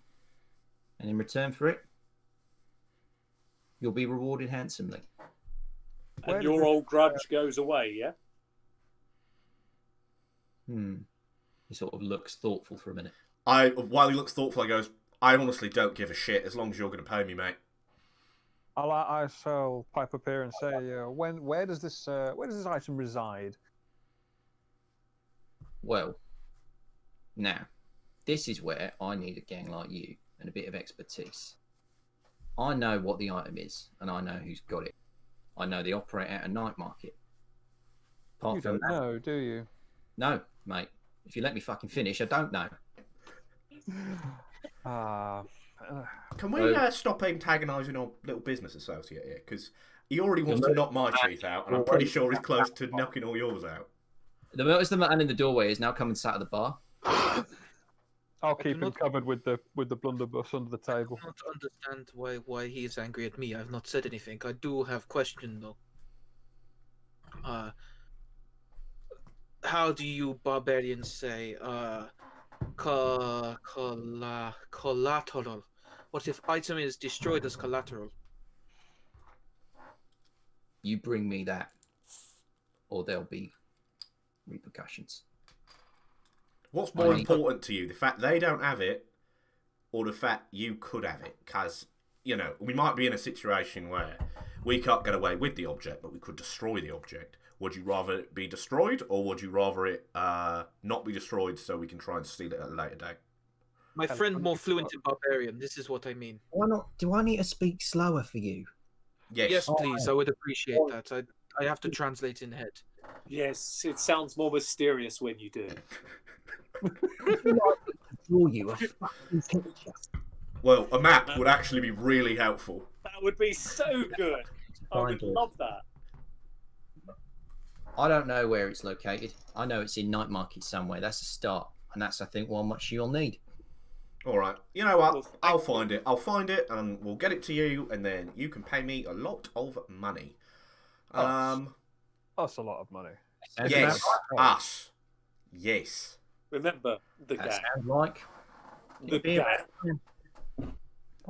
And in return for it, you'll be rewarded handsomely. And your old grudge goes away, yeah? He sort of looks thoughtful for a minute. While he looks thoughtful, I goes, I honestly don't give a shit as long as you're going to pay me, mate. I shall pipe up here and say, where does this item reside? Well, now, this is where I need a gang like you and a bit of expertise. I know what the item is, and I know who's got it. I know they operate at a night market. Apart You from don't that, know, do you? no, mate. If you let me fucking finish, I don't know. Can we stop antagonising our little business associate here? Because he already wants to knock my teeth out, and I'm pretty sure he's close to knocking all yours out. The man in the doorway is now come and sat at the bar. I'll keep him not- covered with the blunderbuss under the table. I don't understand why he is angry at me. I've not said anything. I do have question though. How do you barbarians say collateral? What if item is destroyed as collateral? You bring me that, or there'll be repercussions. What's more I need- important to you, the fact they don't have it, or the fact you could have it? Because, you know, we might be in a situation where we can't get away with the object, but we could destroy the object. Would you rather it be destroyed, or would you rather it not be destroyed so we can try and steal it at a later date? My friend more fluent in barbarian. This is what I mean. Why not? Do I need to speak slower for you? Yes, Yes. please. I would appreciate that. I have to translate in head. Yes, it sounds more mysterious when you do. Draw you a fucking picture. Well, a map would actually be really helpful. That would be so good. I would Find it. love that. I don't know where it's located. I know it's in Night Market somewhere. That's a start, and that's I think how much you'll need. All right. You know what? Well, I'll find it. I'll find it, and we'll get it to you, and then you can pay me a lot of money. That's a lot of money. Sounds Yes, about us. Yes. Remember the That gang. sounds like. The Be gang.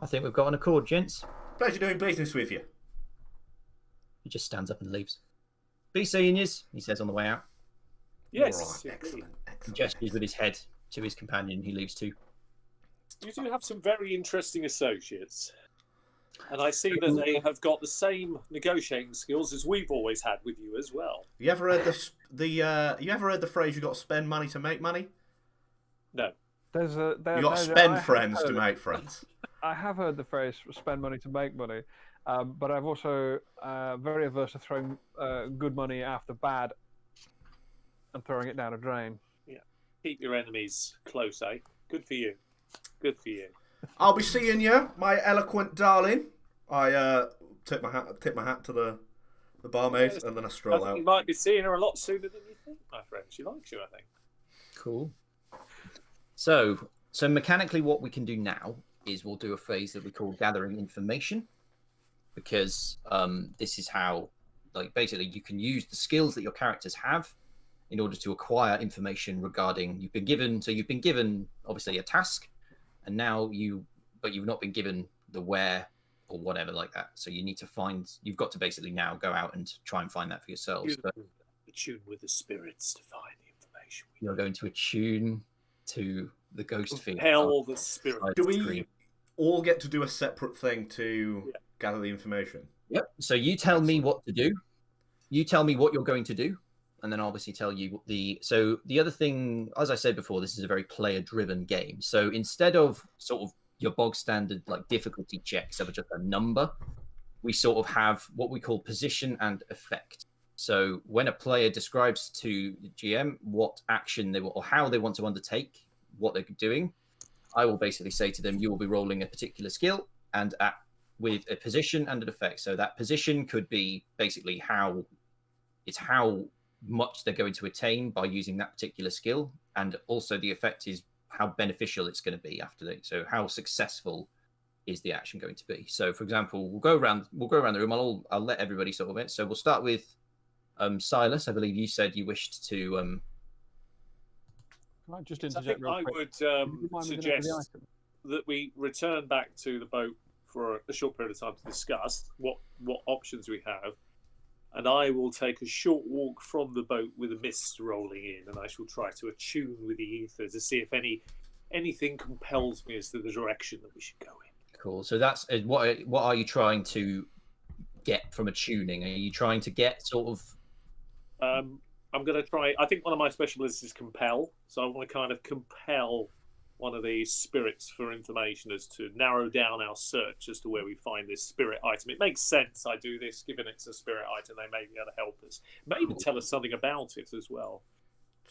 I think we've got an accord, gents. Pleasure doing business with you. He just stands up and leaves. Be seeing yous, he says on the way out. Yes, All right. indeed. Excellent. He Excellent. gestures with his head to his companion. He leaves too. You do have some very interesting associates. And I see that they have got the same negotiating skills as we've always had with you as well. You ever heard you ever heard the phrase "you got to spend money to make money"? No. You got to spend friends to make friends. I have heard the phrase "spend money to make money," but I've also very averse to throwing good money after bad and throwing it down a drain. Yeah. Keep your enemies close, eh? Good for you. Good for you. I'll be seeing you, my eloquent darling. I tip my hat to the barmaid, Yes. and then I I stroll think out. you might be seeing her a lot sooner than you think, my friend. She likes you, I think. Cool. So mechanically, what we can do now is we'll do a phase that we call gathering information, because this is how, like, basically you can use the skills that your characters have in order to acquire information regarding. You've been given obviously a task, and now you've not been given the where or whatever like that. So you've got to basically now go out and try and find that for yourselves. But Attune with the spirits to find the information. you're going to attune to the ghost field. Compel the spirit. Do we all get to do a separate thing to gather the information? Yep. So you tell me what to do. You tell me what you're going to do, and then I'll obviously tell you So the other thing, as I said before, this is a very player-driven game. So instead of sort of your bog standard like difficulty checks of just a number, we sort of have what we call position and effect. So when a player describes to the GM what action they will or how they want to undertake what they're doing, I will basically say to them, you will be rolling a particular skill and with a position and an effect. So that position could be basically how much they're going to attain by using that particular skill, and also the effect is how beneficial it's going to be after that. So how successful is the action going to be? So, for example, we'll go around the room. I'll let everybody sort of it. So we'll start with Silas. I believe you said you wished to. Can I just I interject think real I quick? would Would you mind moving over the suggest item? that we return back to the boat for a short period of time to discuss what options we have. And I will take a short walk from the boat with a mist rolling in, and I shall try to attune with the ether to see if anything compels me as to the direction that we should go in. Cool. So that's what are you trying to get from attuning? Are you trying to get sort of? I'm going to try. I think one of my specialisms is compel, so I want to kind of compel one of these spirits for information as to narrow down our search as to where we find this spirit item. It makes sense I do this, given it's a spirit item, they may be able to help us. May even tell us something about it as well.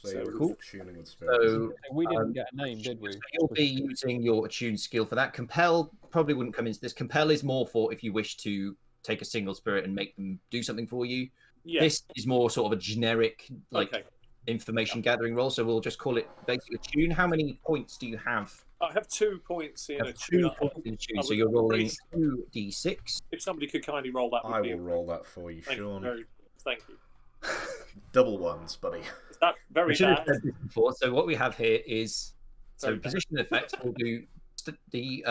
So you're Cool. tuning with spirits. So We didn't get a name, did we? you'll be using your attune skill for that. Compel probably wouldn't come into this. Compel is more for if you wish to take a single spirit and make them do something for you. Yeah. This is more sort of a generic Okay. information gathering role, so we'll just call it basically attune. How many points do you have? I have 2 points in You a have 2 tune. points in attune, I so would you're rolling appreciate- 2d6. If somebody could kindly roll that, would I be will roll that for you, Thank you. Sean. Thank you. Double ones, buddy. Is that I very should have bad? said this before. So what we have here is Very bad. position effect. We'll do the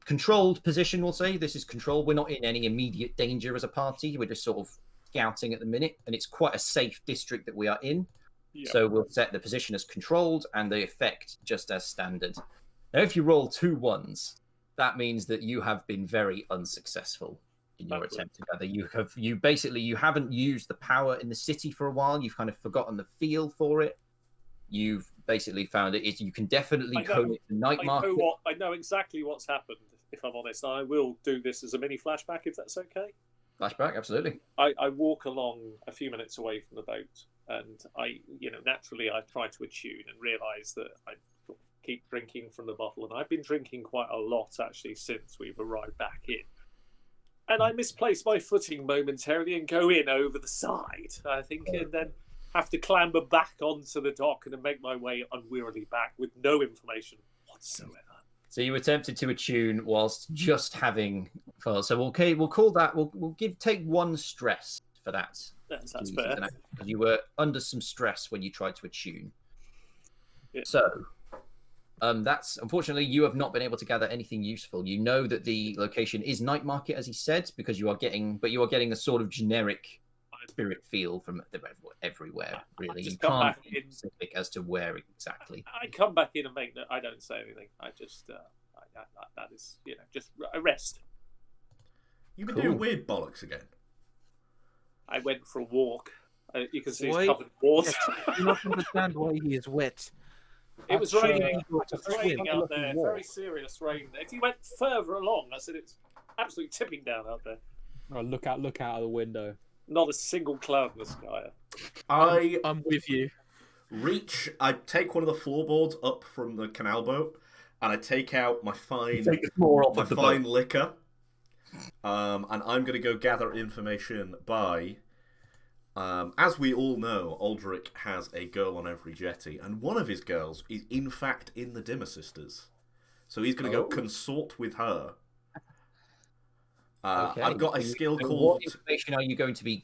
controlled position. We'll say this is controlled. We're not in any immediate danger as a party. We're just sort of scouting at the minute, and it's quite a safe district that we are in. Yeah. So we'll set the position as controlled and the effect just as standard. Now, if you roll 2 1s, that means that you have been very unsuccessful in your That's attempt to gather. You haven't used the power in the city for a while. You've kind of forgotten the feel for it. You've basically found you can definitely I know- code it to night market. I know exactly what's happened. if I'm honest. I will do this as a mini flashback, if that's okay. Flashback, absolutely. I walk along a few minutes away from the boat, and naturally I try to attune and realise that I keep drinking from the bottle, and I've been drinking quite a lot actually since we've arrived back in. And I misplace my footing momentarily and go in over the side, I think, and then have to clamber back onto the dock and then make my way unwearily back with no information whatsoever. So you attempted to attune whilst just having fun. So we'll call that. We'll take 1 stress for that. That's fair. You were under some stress when you tried to attune. Yeah. So that's unfortunately you have not been able to gather anything useful. You know that the location is Night Market, as he said, because you are getting a sort of generic spirit feel from everywhere. Really, you can't be specific as to where exactly. I come back in and make I don't say anything. I just that is just a rest. You've been doing weird bollocks again. I went for a walk. You can see Why? he's covered in water. I do not understand why he is wet. It was raining. It was Raining out there. Very serious rain. If you went further along, I said it's absolutely tipping down out there. Oh, look out of the window. Not a single cloud in the sky. I'm with you. I take one of the floorboards up from the canal boat, and I take out my fine liquor. And I'm going to go gather information by... as we all know, Aldrich has a girl on every jetty, and one of his girls is in fact in the Dimmer Sisters. So he's going to go consort with her. Okay. I've got a skill called... What information are you going to be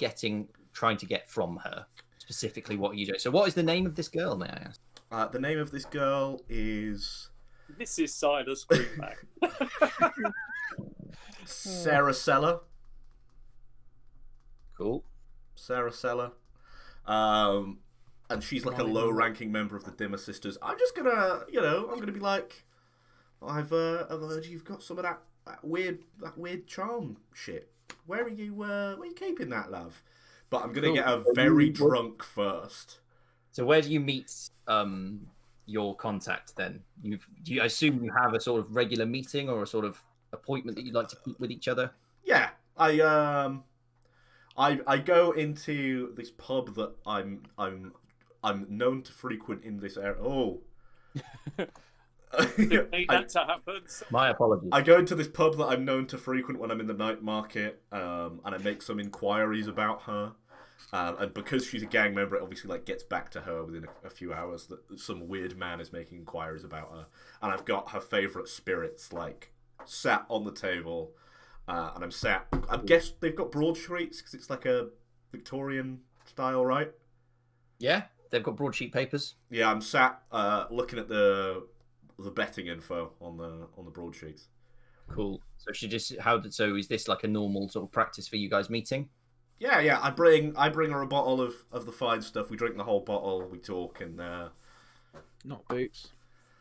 trying to get from her? Specifically, what are you doing? So what is the name of this girl, may I ask? The name of this girl is... Mrs. Silas Greenback. Sarah Seller. Cool. Sarah Seller. And she's like a low-ranking member of the Dimmer Sisters. I'm just gonna, I'm gonna be like, I've heard you've got some of that weird charm shit. Where are you keeping that, love? But I'm gonna get her very drunk first. So where do you meet your contact then? I assume you have a sort of regular meeting or a sort of appointment that you'd like to keep with each other? Yeah, I go into this pub that I'm known to frequent in this area. Oh. Didn't need that to happen. My apologies. I go into this pub that I'm known to frequent when I'm in the night market, and I make some inquiries about her. And because she's a gang member, it obviously gets back to her within a few hours that some weird man is making inquiries about her. And I've got her favourite spirits sat on the table, and I guess they've got broadsheets because it's like a Victorian style, right? Yeah, they've got broadsheet papers. Yeah, I'm sat looking at the betting info on the broadsheets. Cool. So so is this like a normal sort of practice for you guys meeting? Yeah. I bring her a bottle of the fine stuff. We drink the whole bottle. We talk and Not boots.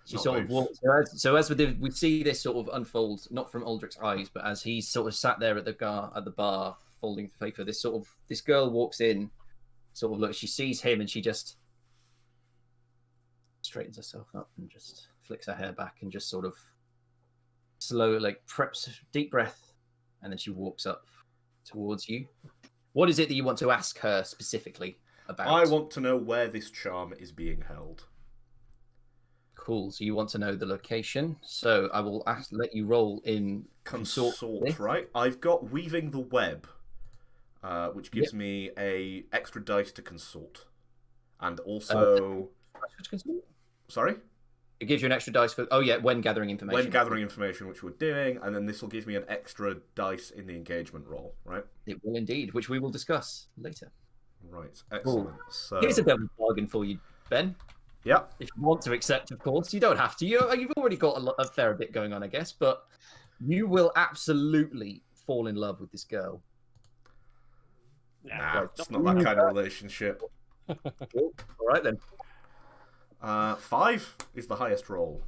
She sort of walks. So as we see this sort of unfold, not from Aldrich's eyes, but as he's sort of sat there at the bar folding the paper, this girl walks in, sort of looks. She sees him and she just straightens herself up and just flicks her hair back and just sort of slow, preps, deep breath, and then she walks up towards you. What is it that you want to ask her specifically about? I want to know where this charm is being held. Cool. So you want to know the location. So I will let you roll in consort, right? I've got weaving the web, which gives me a extra dice to consort, and also. Sorry. It gives you an extra dice for when gathering information. When gathering information, which we're doing, and then this will give me an extra dice in the engagement roll, right? It will indeed, which we will discuss later. Right, excellent. Cool. So here's a double bargain for you, Ben. Yeah. If you want to accept, of course, you don't have to. You've already got a fair bit going on, I guess, but you will absolutely fall in love with this girl. Nah, it's not that kind of relationship. Cool. All right then. 5 is the highest roll.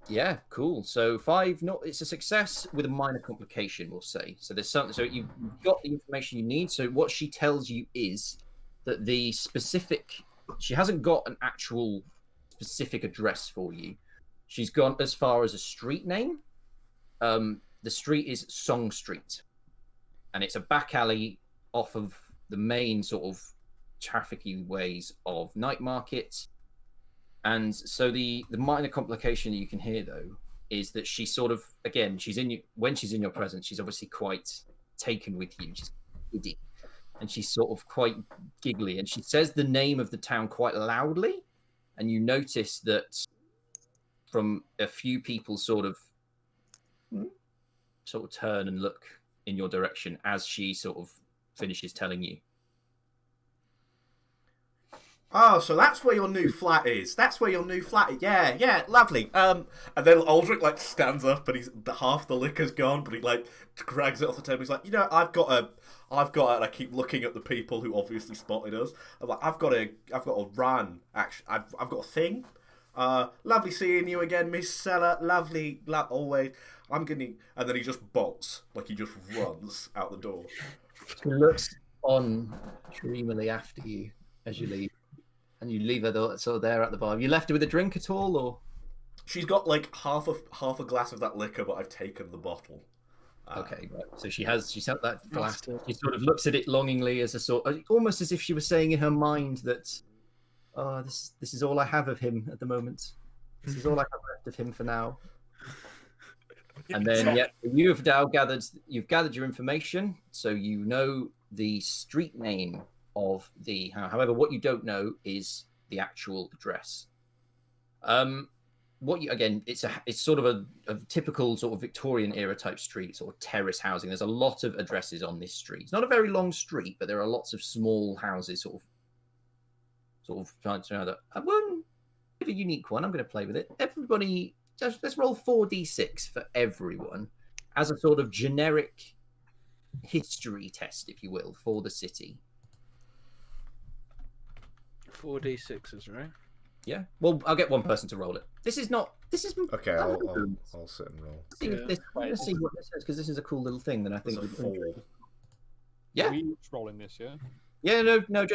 Yeah, cool. So 5, it's a success with a minor complication, we'll say. So there's something. So you've got the information you need. So what she tells you is that she hasn't got an actual specific address for you. She's gone as far as a street name. the street is Song Street, and it's a back alley off of the main sort of trafficky ways of Night Market. And so the minor complication you can hear though is that she sort of, again, when she's in your presence, she's obviously quite taken with you. She's giddy, and she's sort of quite giggly, and she says the name of the town quite loudly, and you notice that from a few people sort of turn and look in your direction as she sort of finishes telling you. Oh, so that's where your new flat is. That's where your new flat is. Yeah, yeah, lovely. And then Aldrich like stands up, and half the liquor's gone, but he like drags it off the table. He's like, I've got a. And I keep looking at the people who obviously spotted us. I'm like, I've got a run. Actually, I've got a thing. Lovely seeing you again, Miss Seller. Lovely, always. And then he just bolts, like he just runs out the door. She looks on dreamily after you as you leave. And you leave her sort of there at the bar. Have you left her with a drink at all, or? She's got like half a glass of that liquor, but I've taken the bottle. Okay, right. So she's had that glass. She sort of looks at it longingly as almost as if she was saying in her mind that, oh, this is all I have of him at the moment. This is all I have left of him for now. And then, you've now gathered your information, so you know the street name of the. However, what you don't know is the actual address. It's sort of a typical sort of Victorian era type street, sort of terrace housing. There's a lot of addresses on this street. It's not a very long street, but there are lots of small houses, sort of trying to know that one a unique one. I'm going to play with it. Everybody, let's roll 4d6 for everyone as a sort of generic history test, if you will, for the city. 4d6s, right? Yeah. Well, I'll get one person to roll it. This is. Okay, I'll sit and roll. Let's see what this is, because this is a cool little thing that I think. It's a 4. Yeah. Are we each rolling this, yeah? Yeah. No.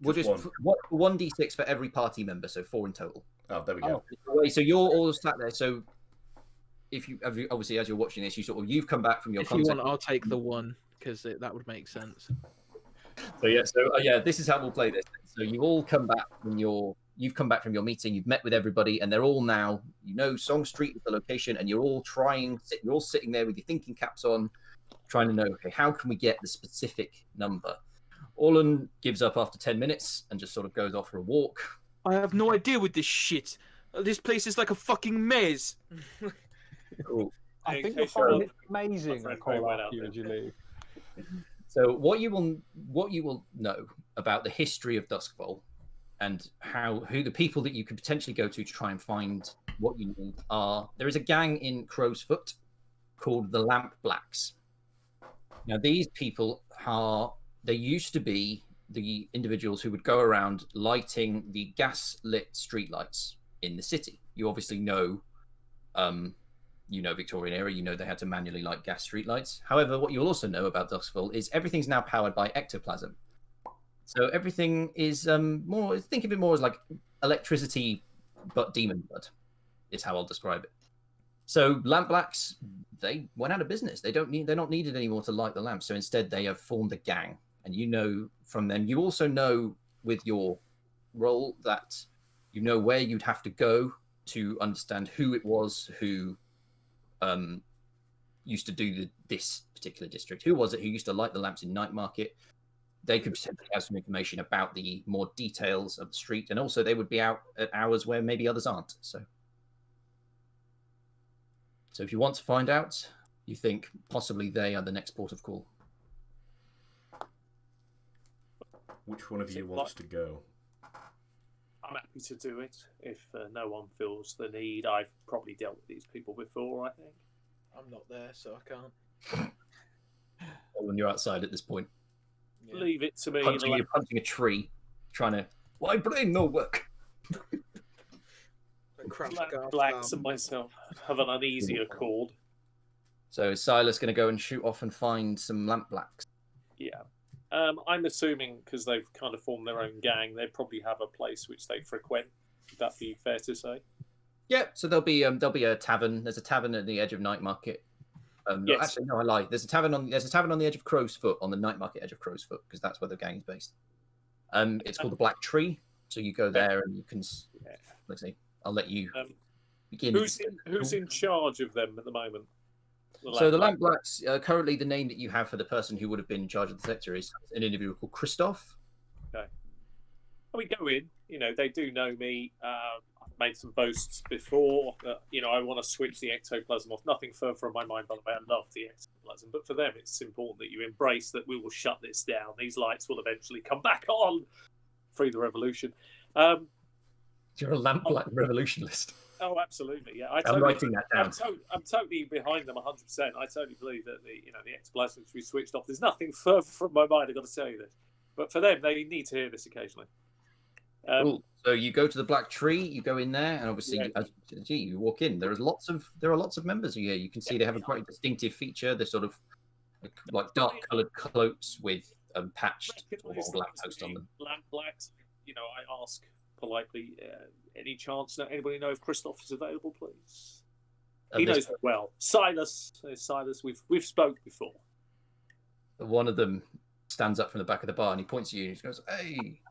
We'll just 1d6 for every party member, so 4 in total. Oh, there we go. So you're all sat there. So if you obviously, as you're watching this, you've come back from your. If you want, I'll take the 1 because that would make sense. So this is how we'll play this. So you all come back you've come back from your meeting, you've met with everybody, and they're all now, Song Street is the location, and you're all sitting there with your thinking caps on, trying to know, okay, how can we get the specific number? Orlan gives up after 10 minutes and just sort of goes off for a walk. I have no idea with this shit. This place is like a fucking maze. Cool. I think you'll find it amazing. I call out you as you leave. So what you will know about the history of Doskvol and who the people that you could potentially go to try and find what you need are, there is a gang in Crow's Foot called the Lamp Blacks. Now these people they used to be the individuals who would go around lighting the gas-lit streetlights in the city. You obviously know Victorian era, they had to manually light gas streetlights. However, what you'll also know about Doskvol is everything's now powered by ectoplasm. So everything is think of it more as like electricity, but demon blood, is how I'll describe it. So Lamp Blacks, they went out of business. They're not needed anymore to light the lamps. So instead, they have formed a gang, and from them. You also know with your role that where you'd have to go to understand who it was who used to do this particular district. Who was it who used to light the lamps in Night Market? They could potentially have some information about the more details of the street, and also they would be out at hours where maybe others aren't. So if you want to find out, you think possibly they are the next port of call. Which one of you wants to go? I'm happy to do it if no one feels the need. I've probably dealt with these people before, I think. I'm not there, so I can't. When you're outside at this point. Yeah. Leave it to me. You're punching a tree, trying to. Why brain no work? Blacks and myself have an uneasy accord. So is Silas going to go and shoot off and find some Lamp Blacks? Yeah. I'm assuming because they've kind of formed their own gang, they probably have a place which they frequent. Would that be fair to say? Yeah. So there'll be a tavern. There's a tavern at the edge of Night Market. No, actually, no, I lie. There's a tavern on the edge of Crow's Foot, on the night market edge of Crow's Foot, because that's where the gang is based. It's called the Black Tree. So you go there and you can. Let's see. I'll let you begin. Who's in charge of them at the moment? So the Lamp Blacks, currently the name that you have for the person who would have been in charge of the sector is an individual called Christoph. Okay. We go in, they do know me. I've made some boasts before that, I want to switch the ectoplasm off. Nothing further from my mind, by the way. I love the ectoplasm. But for them, it's important that you embrace that we will shut this down. These lights will eventually come back on. Free the revolution. You're a Lamp Black revolutionist. Oh, absolutely, yeah. I'm writing that down. I'm totally behind them 100%. I totally believe that the ectoplasm to be switched off. There's nothing further from my mind. I've got to tell you this. But for them, they need to hear this occasionally. Cool. So you go to the Black Tree, you go in there, and obviously, you walk in. There are lots of members here. You can see they have a quite distinctive feature. They're sort of like dark-coloured cloaks with patched black post on them. Lamp Blacks. I ask politely, any chance that anybody know if Christoph is available, please? He knows it well. Silas, we've spoke before. One of them stands up from the back of the bar and he points at you and he goes, "Hey,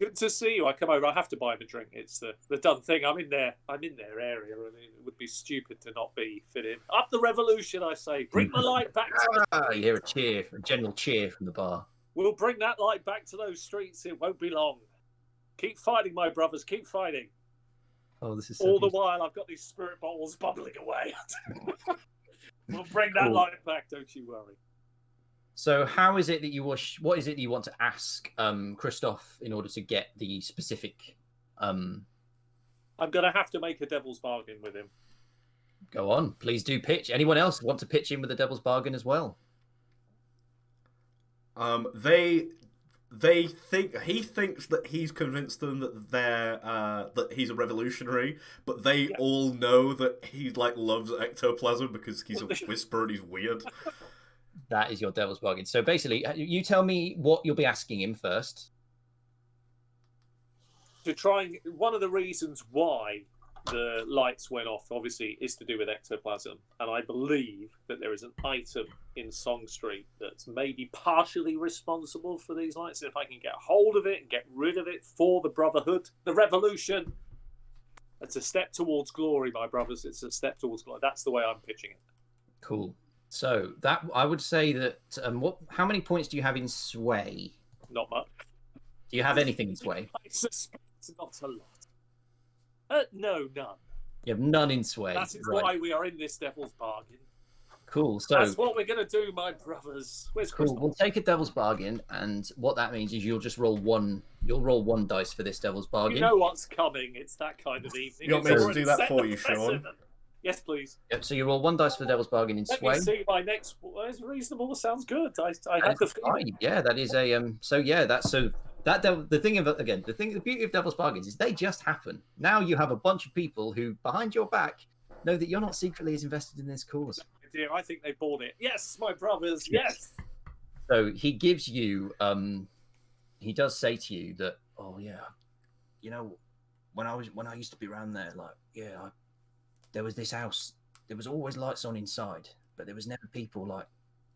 good to see you. I come over. I have to buy him a drink. It's the done thing. I'm in their area, and it would be stupid to not be fit in. Up the revolution, I say. Bring the light back to You hear a general cheer from the bar. We'll bring that light back to those streets. It won't be long. Keep fighting, my brothers. Keep fighting. Oh, this is all the while I've got these spirit bottles bubbling away. We'll bring that light back. Don't you worry. So, how is it that what is it that you want to ask Christoph in order to get the specific? I'm going to have to make a devil's bargain with him. Go on, please do pitch. Anyone else want to pitch in with a devil's bargain as well? He thinks that he's convinced them that that he's a revolutionary, but they all know that he loves ectoplasm because he's a whisperer and he's weird. That is your devil's bargain. So basically, you tell me what you'll be asking him first. One of the reasons why the lights went off, obviously, is to do with ectoplasm. And I believe that there is an item in Song Street that's maybe partially responsible for these lights. And if I can get hold of it and get rid of it for the Brotherhood, the revolution, it's a step towards glory, my brothers. It's a step towards glory. That's the way I'm pitching it. Cool. So that I would say that how many points do you have in sway? Not much. Do you have anything in sway? I suspect not a lot. No, none. You have none in sway. That is why we are in this devil's bargain. Cool. So that's what we're going to do, my brothers. Where's Christoph? We'll take a devil's bargain, and what that means is you'll just roll one. You'll roll one dice for this devil's bargain. You know what's coming. It's that kind of evening. You want me to do that for you, Sean? Yes, please. Yep, so you roll one dice for the devil's bargain in sway. Let me see my next. It's reasonable. Sounds good. I have the feeling. Yeah, that is a the beauty of devil's bargains is they just happen. Now you have a bunch of people who, behind your back, know that you're not secretly as invested in this cause. Dear, I think they bought it. Yes, my brothers. Yes. So he gives you. He does say to you that, oh yeah, when I used to be around there, there was this house. There was always lights on inside, but there was never people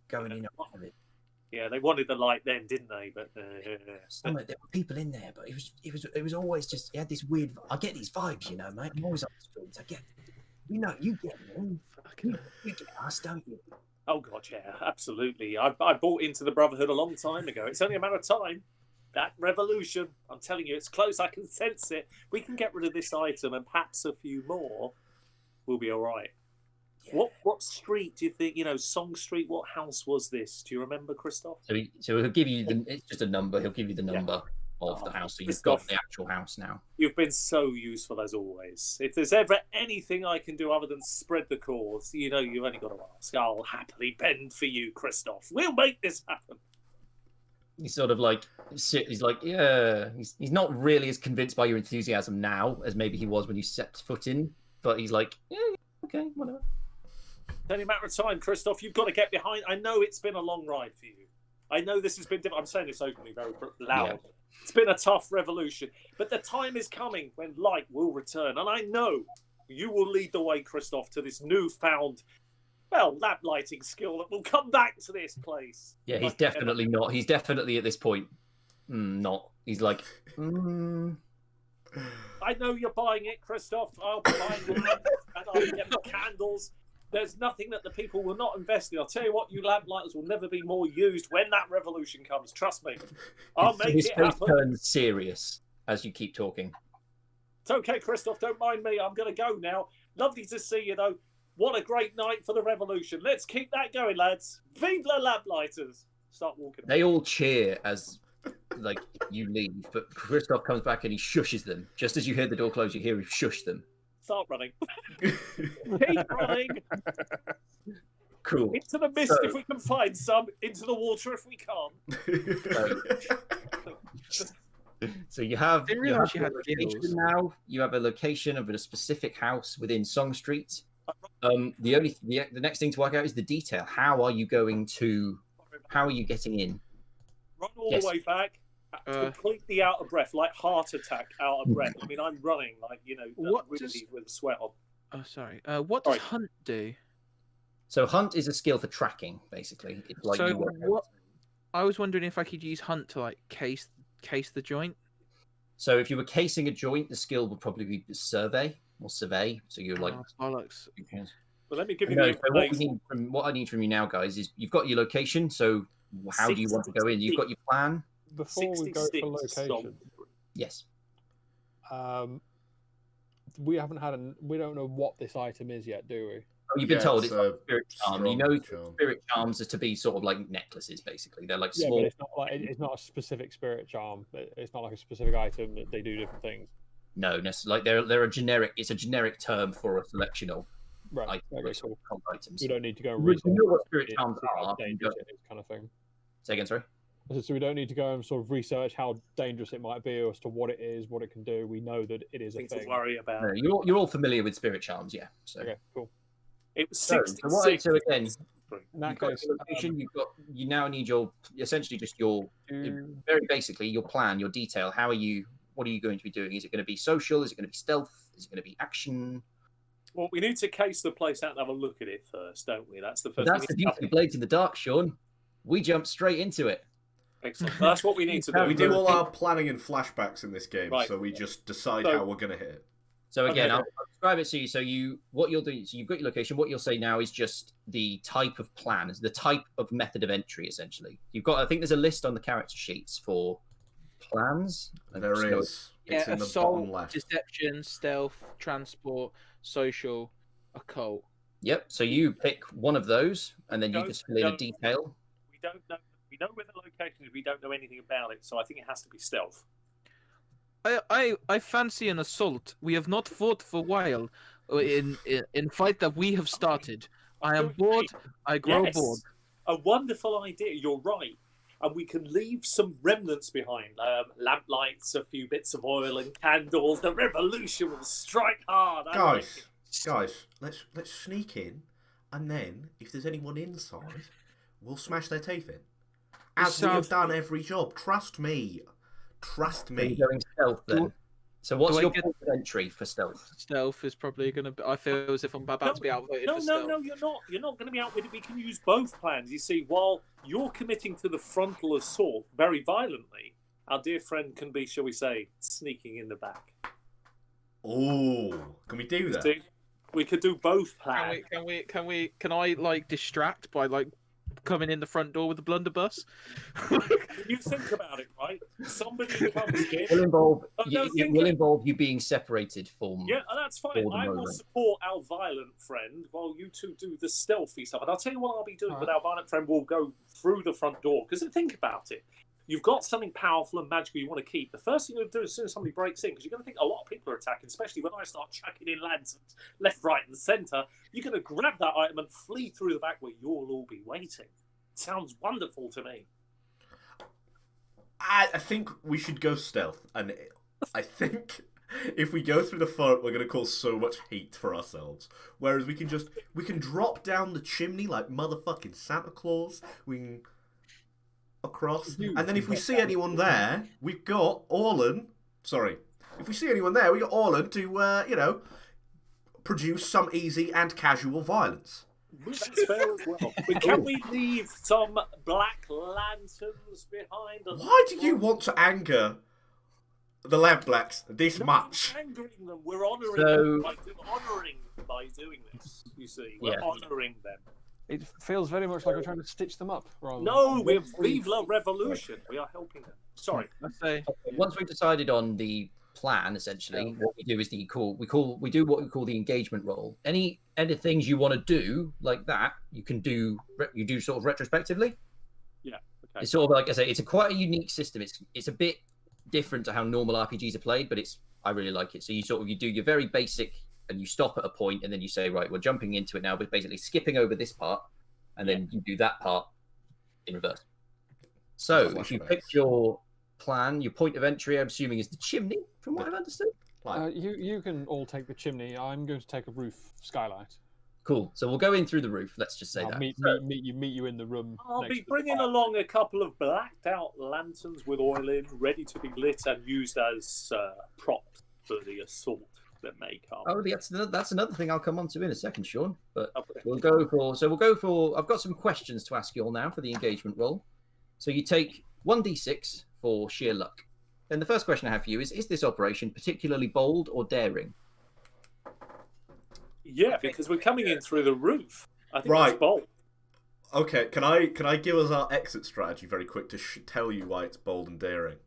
going in and out of it. Yeah, they wanted the light then, didn't they? But there were people in there, but it was always just. It had this weird. I get these vibes, mate. I'm always on the streets. I get. You get them. You get us, don't you? Oh God, yeah, absolutely. I bought into the Brotherhood a long time ago. It's only a matter of time. That revolution, I'm telling you, it's close. I can sense it. We can get rid of this item and perhaps a few more. We'll be all right. Yeah. What street do you think? Song Street. What house was this? Do you remember, Christoph? So he'll give you it's just a number. He'll give you the number of the house. So you've got the actual house now. You've been so useful as always. If there's ever anything I can do other than spread the cause, you've only got to ask. I'll happily bend for you, Christoph. We'll make this happen. He's sort of he's like, yeah. He's not really as convinced by your enthusiasm now as maybe he was when you set foot in. But he's like, yeah, okay, whatever. It's only a matter of time, Christoph. You've got to get behind. I know it's been a long ride for you. I know this has been difficult. I'm saying this openly, very loud. Yeah. It's been a tough revolution. But the time is coming when light will return. And I know you will lead the way, Christoph, to this newfound Well, lamplighting skill that will come back to this place. Yeah, he's definitely not. He's definitely at this point not. He's like, I know you're buying it, Christoph. I'll be buying lamps and I'll get candles. There's nothing that the people will not invest in. I'll tell you what, you lamplighters will never be more used when that revolution comes. Trust me. I'll make his it face happen. turns serious as you keep talking. It's okay, Christoph. Don't mind me. I'm going to go now. Lovely to see you, though. What a great night for the revolution. Let's keep that going, lads. Vive la lamplighters. Start walking. They all cheer as like you leave, but Christoph comes back and he shushes them. Just as you hear the door close, you hear him shush them. Start running. Keep running. Cool. Into the mist if we can find some. Into the water if we can't. So you have, Didn't you realise have you a had location skills. now. You have a location of a specific house within Song Street. The next thing to work out is the detail. How are you getting in? Run all Yes. the way back. Completely out of breath, like heart attack out of breath. I mean, I'm running like, What really does- with sweat on. Oh, sorry. What does Sorry. hunt do? So hunt is a skill for tracking, basically. It's like So you work out- what? I was wondering if I could use hunt to like case the joint. So if you were casing a joint, the skill would probably be survey or survey. So you're like, Oh, bollocks. But let me give you no. the So what information. I need from you now, guys, is you've got your location. So how do you want to go in? You've got your plan. Before we go for 66 location, Yes. we haven't had we don't know what this item is yet, do we? Oh, you've been Yeah, told it's it's like a spirit charm. You strong know, charm. spirit charms are to be sort of like necklaces, basically. They're like Yeah, small. but it's not like it's not a specific spirit charm. It's not like a specific item that they do different things. No, like they're a generic. It's a generic term for a selection of Right. Okay, items. cool. Items. We don't need to go and You research know what spirit it, charms see how are. dangerous it is, kind of thing. Say again, sorry. So we don't need to go and sort of research how dangerous it might be as to what it is, what it can do. We know that it is a Thing to thing. worry about. No, you're all familiar with spirit charms, yeah. So, Okay, cool. It was so 66. again, In that you've got case, your location. You now need your essentially just your very basically your plan, your detail. What are you going to be doing? Is it going to be social? Is it going to be stealth? Is it going to be action? Well, we need to case the place out and have a look at it first, don't we? That's the first That's the thing. beauty of Blades in the Dark, Sean. We jump straight into it. Excellent. That's what we need to do. We do all our planning and flashbacks in this game, Right. so we just decide So- how we're going to hit it. So again, Okay. I'll describe it to you. So what you'll do. So you've got your location. What you'll say now is just the type of plan, is the type of method of entry. Essentially, you've got. I think there's a list on the character sheets for plans. There is. It's Yeah, in the assault, bottom left. deception, stealth, transport, social, occult. Yep. So you pick one of those, and then you Don't- just fill in a don't- detail. We don't know. We know where the location is. We don't know anything about it, so I think it has to be stealth. I fancy an assault. We have not fought for a while in fight that we have started. I am bored. I grow Yes. bored. A wonderful idea. You're right. And we can leave some remnants behind. Lamplights, a few bits of oil and candles. The revolution will strike hard. I like it. Guys, let's sneak in, and then if there's anyone inside, we'll smash their teeth in. As we have done every job. Trust me. Trust So me. you're going stealth then. So what's do I your get- point of entry for stealth? Stealth is probably going to be. I feel as if I'm about to be outvoted No, for no, stealth. no, you're not. You're not going to be outwitted. We can use both plans. You see, while you're committing to the frontal assault very violently, our dear friend can be, shall we say, sneaking in the back. Oh, can we do that? See? We could do both plans. Can I like distract by like coming in the front door with the blunderbuss? You think about it, right? Somebody comes in. Will involve Oh, no, it think will it- involve you being separated from. Yeah, that's fine. For the I will moment. support our violent friend while you two do the stealthy stuff. And I'll tell you what I'll be doing with our violent friend. We'll go through the front door. Because think about it. You've got something powerful and magical you want to keep. The first thing you're going to do as soon as somebody breaks in, because you're going to think a lot of people are attacking, especially when I start chucking in lads left, right, and centre, you're going to grab that item and flee through the back where you'll all be waiting. Sounds wonderful to me. I think we should go stealth, and I think if we go through the front, we're going to cause so much heat for ourselves. Whereas we can drop down the chimney like motherfucking Santa Claus. We can across, and then if we see anyone there, we've got Orlan. Sorry, if we see anyone there, we got Orlan to produce some easy and casual violence. That's fair as well. But can we leave some black lanterns behind? Why do you want to anger the Lampblacks this much? We're angering them. We're honouring So- them by doing this. You see, we're Yeah. honouring them. It feels very much like we're trying to stitch them up. Rather No, we're Vive la Revolution. We are helping them. Sorry. I say, Once we've decided on the plan, essentially, what we do is we do what we call the engagement roll. Any things you want to do like that, you can do. You do sort of retrospectively. Yeah. Okay. It's sort of like I say, it's quite a unique system. It's a bit different to how normal RPGs are played, but I really like it. So you do your very basic, and you stop at a point, and then you say, right, we're jumping into it now, but basically skipping over this part, and then you do that part in reverse. So if you pick your plan, your point of entry, I'm assuming is the chimney, from what I've understood. You can all take the chimney. I'm going to take a roof skylight. Cool. So we'll go in through the roof. Let's just say I'll that. meet you in the room. I'll next be to the bringing fire. along a couple of blacked out lanterns with oil in, ready to be lit and used as props for the assault that may come. Oh, that's another thing I'll come on to in a second, Sean. But Okay. we'll go for. I've got some questions to ask you all now for the engagement roll. So you take 1d6 for sheer luck. Then the first question I have for you is this operation particularly bold or daring? Yeah, because we're coming in through the roof. I think Right. that's bold. Okay, can I give us our exit strategy very quick to tell you why it's bold and daring?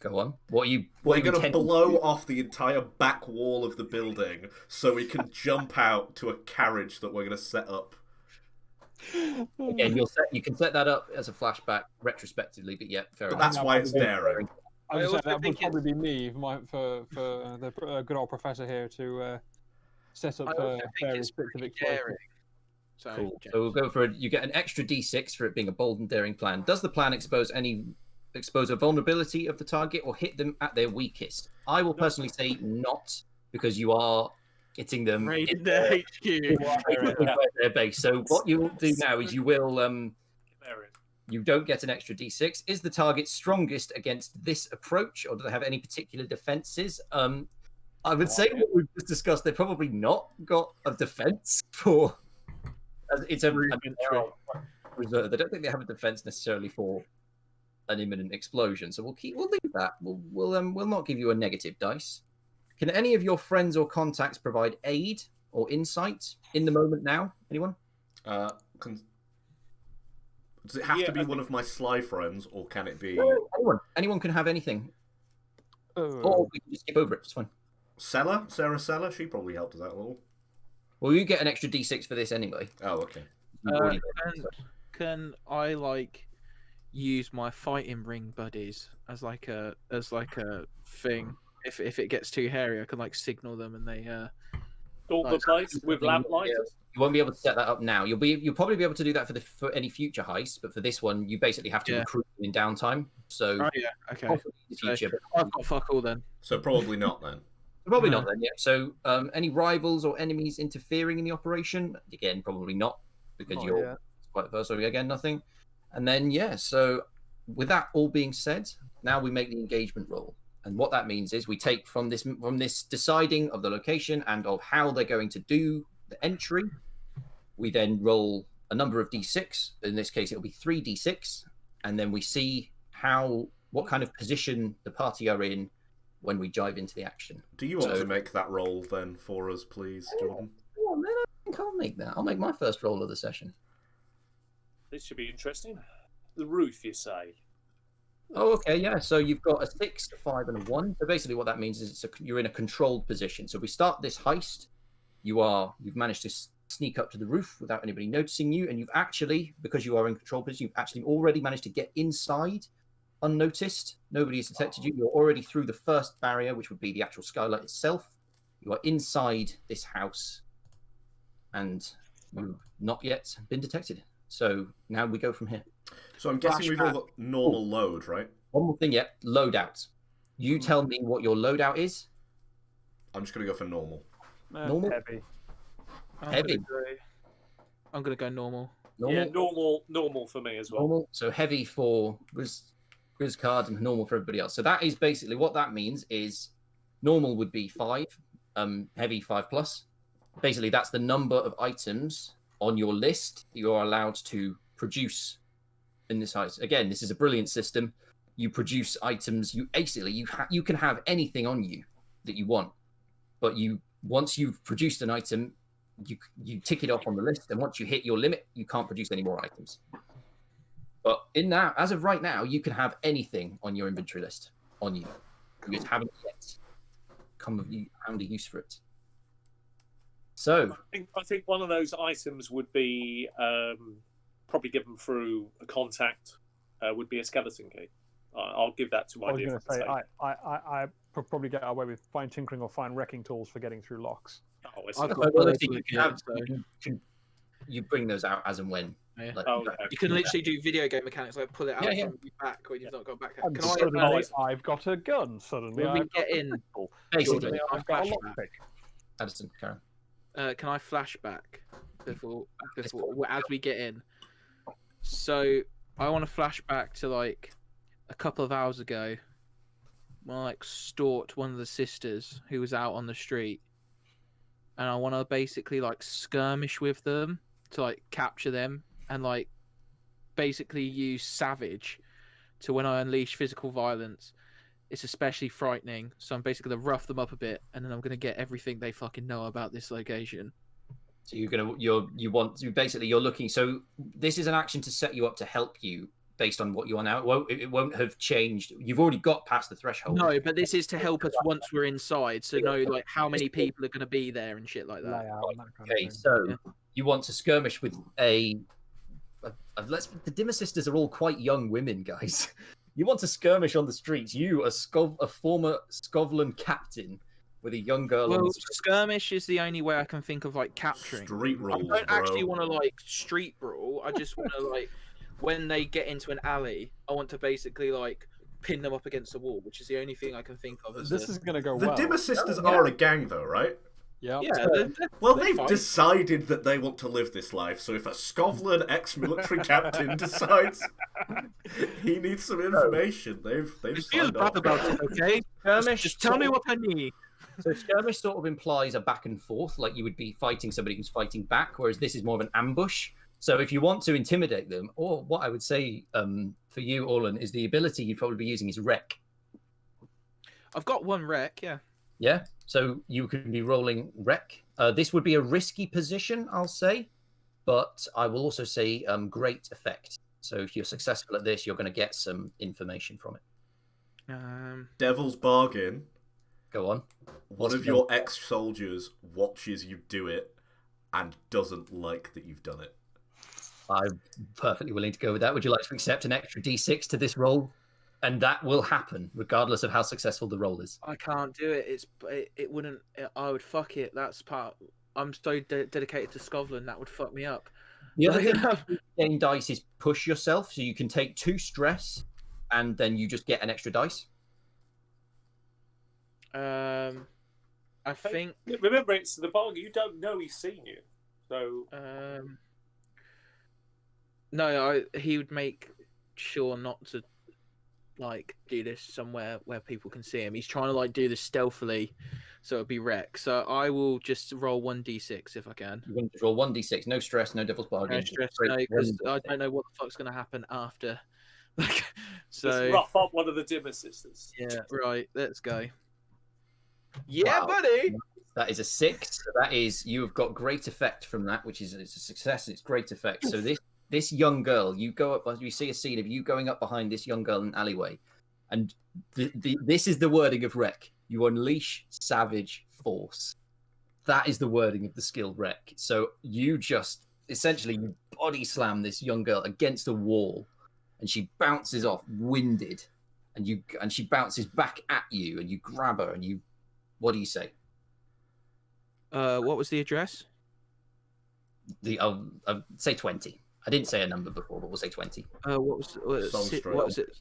Go on. What are you We're going to intending blow do? off the entire back wall of the building so we can jump out to a carriage that we're going to set up. Again, you can set that up as a flashback retrospectively, but yeah, fair But enough. that's why it's daring. I was I saying, also that would think probably be me for the good old professor here to set up I also various think bits of it's explosion. daring. So, Cool. So we'll go for it. You get an extra d6 for it being a bold and daring plan. Does the plan expose a vulnerability of the target or hit them at their weakest? I will personally say not, because you are hitting them raided their HQ. their base. So what you will do now is you will Daring. you don't get an extra d6. Is the target strongest against this approach, or do they have any particular defenses? I would say what we've just discussed, they've probably not got a defense for. It's a reserve. I don't think they have a defense necessarily for an imminent explosion. So we'll leave that. We'll not give you a negative dice. Can any of your friends or contacts provide aid or insight in the moment now? Anyone? Does it have to be one of my sly friends, or can it be Anyone can have anything. Oh. Or we can just skip over it. It's fine. Sarah Seller? She probably helped us out a little. Well, you get an extra d6 for this anyway. Oh, okay. You've already- Can I use my fighting ring buddies as like a thing? If it gets too hairy, I can signal them and they All the place with lamp lighters. You won't be able to set that up now. You'll probably be able to do that for any future heists, but for this one, you basically have to recruit them in downtime. So Oh yeah, okay. possibly in the future, I've got fuck all then. So probably not then. probably No. not then. Yeah. So any rivals or enemies interfering in the operation? Again, probably not, because Not you're yet. quite first. So again, nothing. And then so with that all being said, now we make the engagement roll. And what that means is we take from this deciding of the location and of how they're going to do the entry. We then roll a number of d6. In this case, it'll be 3d6, and then we see what kind of position the party are in when we dive into the action. Do you want to make that roll then for us, please, Jordan? Oh, man, I think I'll make that. I'll make my first roll of the session. This should be interesting. The roof, you say? Oh, okay, yeah. So you've got a 6, a 5, and a 1. So basically, what that means is you're in a controlled position. So we start this heist. You've managed to sneak up to the roof without anybody noticing you, and you've actually, because you are in control position, you've actually already managed to get inside unnoticed. Nobody has detected you. You're already through the first barrier, which would be the actual skylight itself. You are inside this house, and you've not yet been detected. So now we go from here. So I'm guessing we've all got normal load, right? One more thing yet, loadout. You tell me what your loadout is. I'm just going to go for normal. Normal? Heavy. Heavy. I'm gonna go normal. Normal? Yeah, normal for me as well. Normal. So heavy for Grizz card and normal for everybody else. So that is basically what that means is normal would be 5, heavy 5+. Basically, that's the number of items on your list, you are allowed to produce in this house. Again, this is a brilliant system. You produce items. You can have anything on you that you want, but once you've produced an item, you tick it off on the list, and once you hit your limit, you can't produce any more items. But as of right now, you can have anything on your inventory list on you. You just haven't yet found a use for it. So I think one of those items would be probably given through a contact. Would be a skeleton key. I'll give that to my. I was going to say I probably get away with fine tinkering or fine wrecking tools for getting through locks. Oh, I see. I've got those you bring those out as and when. Yeah. Okay. You can literally do video game mechanics, like pull it out from your back when you've not got back. And Can suddenly I've got a gun. Suddenly When we I've get got in, a pistol. Basically, Suddenly I've got a lockpick. Addison, Karen. can I flashback before as we get in? So I want to flash back to like a couple of hours ago when I like stalked one of the sisters who was out on the street, and I want to basically like skirmish with them to like capture them and like basically use savage to when I unleash physical violence. It's especially frightening, so I'm basically gonna rough them up a bit, and then I'm gonna get everything they fucking know about this location. So you're looking. So this is an action to set you up to help you based on what you are now. It won't have changed. You've already got past the threshold. No, but this is to help us once we're inside, so know like how many people are gonna be there and shit like that. Layout and that kind of Okay, thing. so you want to skirmish with the Dimmer sisters are all quite young women, guys. You want to skirmish on the streets. You, a former Skovlan captain, with a young girl. Well, skirmish is the only way I can think of like capturing. Street rules, I don't actually bro. want to like street brawl. I just want to like when they get into an alley, I want to basically like pin them up against the wall, which is the only thing I can think of. This is going to go The well. Dimmer sisters are a gang, though, right? Yeah. Well, they're they've fine. decided that they want to live this life. So if a Skovlan ex-military captain decides he needs some information, they've I feel signed bad off. about it, okay? Skirmish. Just tell me what I need. So skirmish sort of implies a back and forth, like you would be fighting somebody who's fighting back, whereas this is more of an ambush. So if you want to intimidate them, or what I would say for you, Orlan, is the ability you'd probably be using is wreck. I've got one wreck, yeah. Yeah, so you could be rolling wreck. This would be a risky position, I'll say, but I will also say great effect. So if you're successful at this, you're going to get some information from it. Devil's bargain. Go on. One of your ex-soldiers watches you do it and doesn't like that you've done it. I'm perfectly willing to go with that. Would you like to accept an extra D6 to this roll? And that will happen, regardless of how successful the roll is. I can't do it. It wouldn't. I would fuck it. That's part. I'm so dedicated to Skovlan. That would fuck me up. The other thing with gain dice is push yourself, so you can take 2 stress, and then you just get an extra dice. I think. Remember, it's the bargain. You don't know he's seen you, so. No, he would make sure not to like do this somewhere where people can see him. He's trying to like do this stealthily, so it'd be wreck. So I will just roll 1d6 if I can. You're going to roll 1d6, no stress, no devil's bargain. No stress, no, because I don't know what the fuck's going to happen after. So Just rough up one of the Dimmer sisters. yeah, right. Let's go. Yeah, Wow. buddy. That is a 6. So that is, you have got great effect from that, which is it's a success. It's great effect. So this young girl, you go up, you see a scene of you going up behind this young girl in an alleyway, and this is the wording of wreck. You unleash savage force. That is the wording of the skill wreck. So you just essentially body slam this young girl against a wall, and she bounces off, winded, and she bounces back at you, and you grab her, and you, what do you say? What was the address? I'll say 20. I didn't say a number before, but we'll say 20. What was it?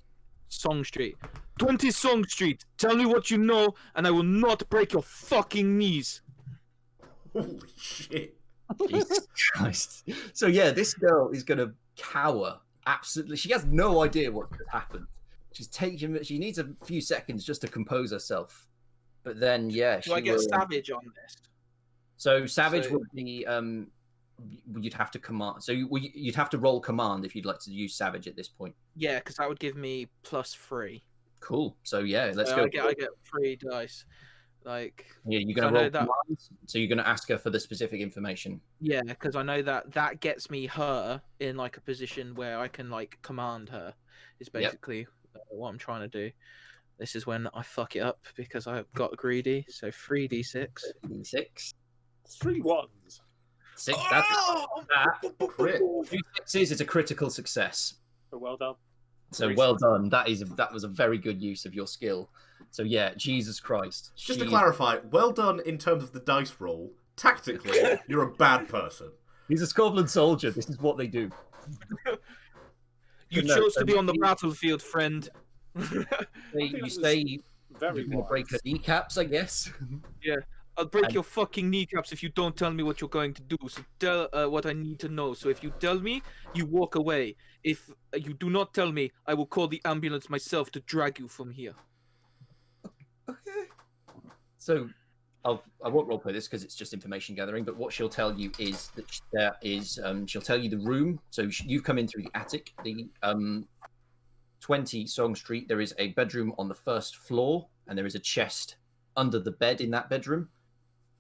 Song Street. 20 Song Street. Tell me what you know, and I will not break your fucking knees. Holy shit. Jesus Christ. So yeah, this girl is going to cower. Absolutely. She has no idea what has happened. She needs a few seconds just to compose herself. But then, yeah. Do I get Savage on this? So Savage would be you'd have to command. So you'd have to roll command if you'd like to use savage at this point. Yeah, because that would give me +3. Cool. So yeah, let's So go. I get 3 dice. Like, Yeah, you're 'cause going to I know roll that- command. So you're going to ask her for the specific information. yeah, because I know that gets me her in like a position where I can like command her. Is basically what I'm trying to do. This is when I fuck it up because I got greedy. So 3d6. D6. 3 ones. 6. That's that. Crit. 2 6s is a critical success. Oh, well done. So Great. well done. That was a very good use of your skill. So yeah, Jesus Christ. Just to clarify, well done in terms of the dice roll. Tactically, you're a bad person. He's a Scotland soldier. This is what they do. You No, chose to so be on the you- battlefield, friend. You say Very you're going to break her wise. kneecaps, I guess. I'll break And- your fucking kneecaps if you don't tell me what you're going to do. So tell what I need to know. So if you tell me, you walk away. If you do not tell me, I will call the ambulance myself to drag you from here. Okay. So I won't roleplay this because it's just information gathering. But what she'll tell you is that there is she'll tell you the room. So you've come in through the attic. The 20 Song Street. There is a bedroom on the first floor, and there is a chest under the bed in that bedroom.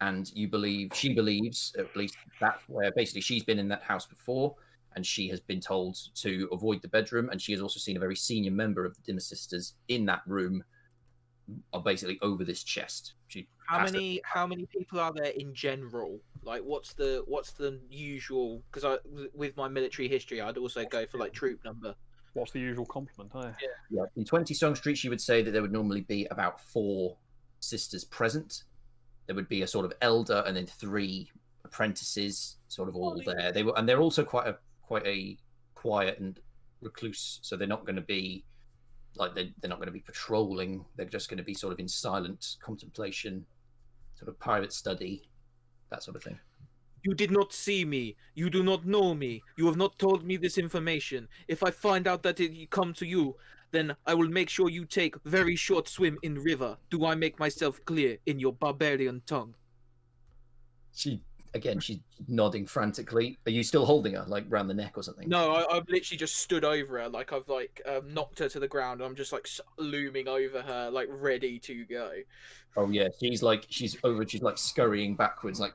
And she believes, at least that's where basically she's been in that house before, and she has been told to avoid the bedroom. And she has also seen a very senior member of the Dimmer Sisters in that room, are basically over this chest. How many people are there in general? Like, what's the usual? Because with my military history, I'd also go for like troop number. What's the usual compliment? Eh? Yeah, in 20 Song Street, she would say that there would normally be about 4 sisters present. There would be a sort of elder and then 3 apprentices, sort of all there. They're also quite a quiet and recluse, so they're not going to be like they're not going to be patrolling. They're just going to be sort of in silent contemplation, sort of private study, that sort of thing. You did not see me. You do not know me. You have not told me this information. If I find out that it come to you, then I will make sure you take very short swim in river. Do I make myself clear in your barbarian tongue? She's nodding frantically. Are you still holding her, like, round the neck or something? No, I've literally just stood over her, like I've knocked her to the ground. I'm just like looming over her, like ready to go. Oh yeah, she's like scurrying backwards, like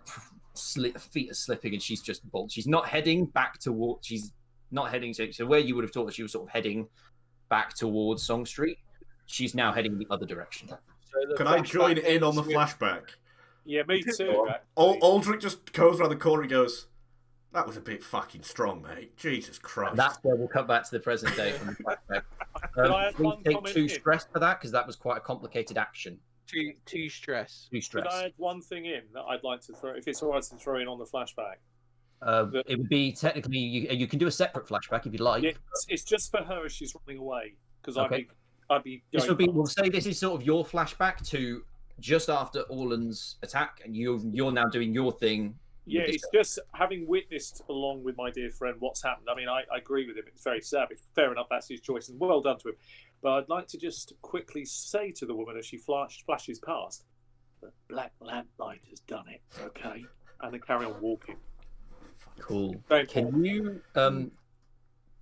feet are slipping, and she's just bolt. She's not heading back towards. She's not heading so where you would have thought that she was sort of heading back towards Song Street. She's now heading the other direction. So the Can I join flashback in on the ends with- flashback? Yeah, me too. Go on. actually. Aldrich just goes around the corner and goes, "That was a bit fucking strong, mate. Jesus Christ." And that's where we'll cut back to the present day. From the flashback. Can I add Please one take comment 2 in? stress for that, because that was quite a complicated action. Two stress. 2 Could stress. I add one thing in that I'd like to throw, if it's all right to throw in on the flashback? It would be technically you can do a separate flashback if you'd like. Yeah, it's just for her as she's running away, because Okay. I'd be. This going would be. past. We'll say this is sort of your flashback to just after Orland's attack, and you're now doing your thing. Yeah, with this it's just having witnessed, along with my dear friend, what's happened. I mean, I agree with him. It's very savage. Fair enough, that's his choice, and well done to him. But I'd like to just quickly say to the woman as she flashes past, the black lamplight has done it, okay? And then carry on walking. Cool. Very Can important. you?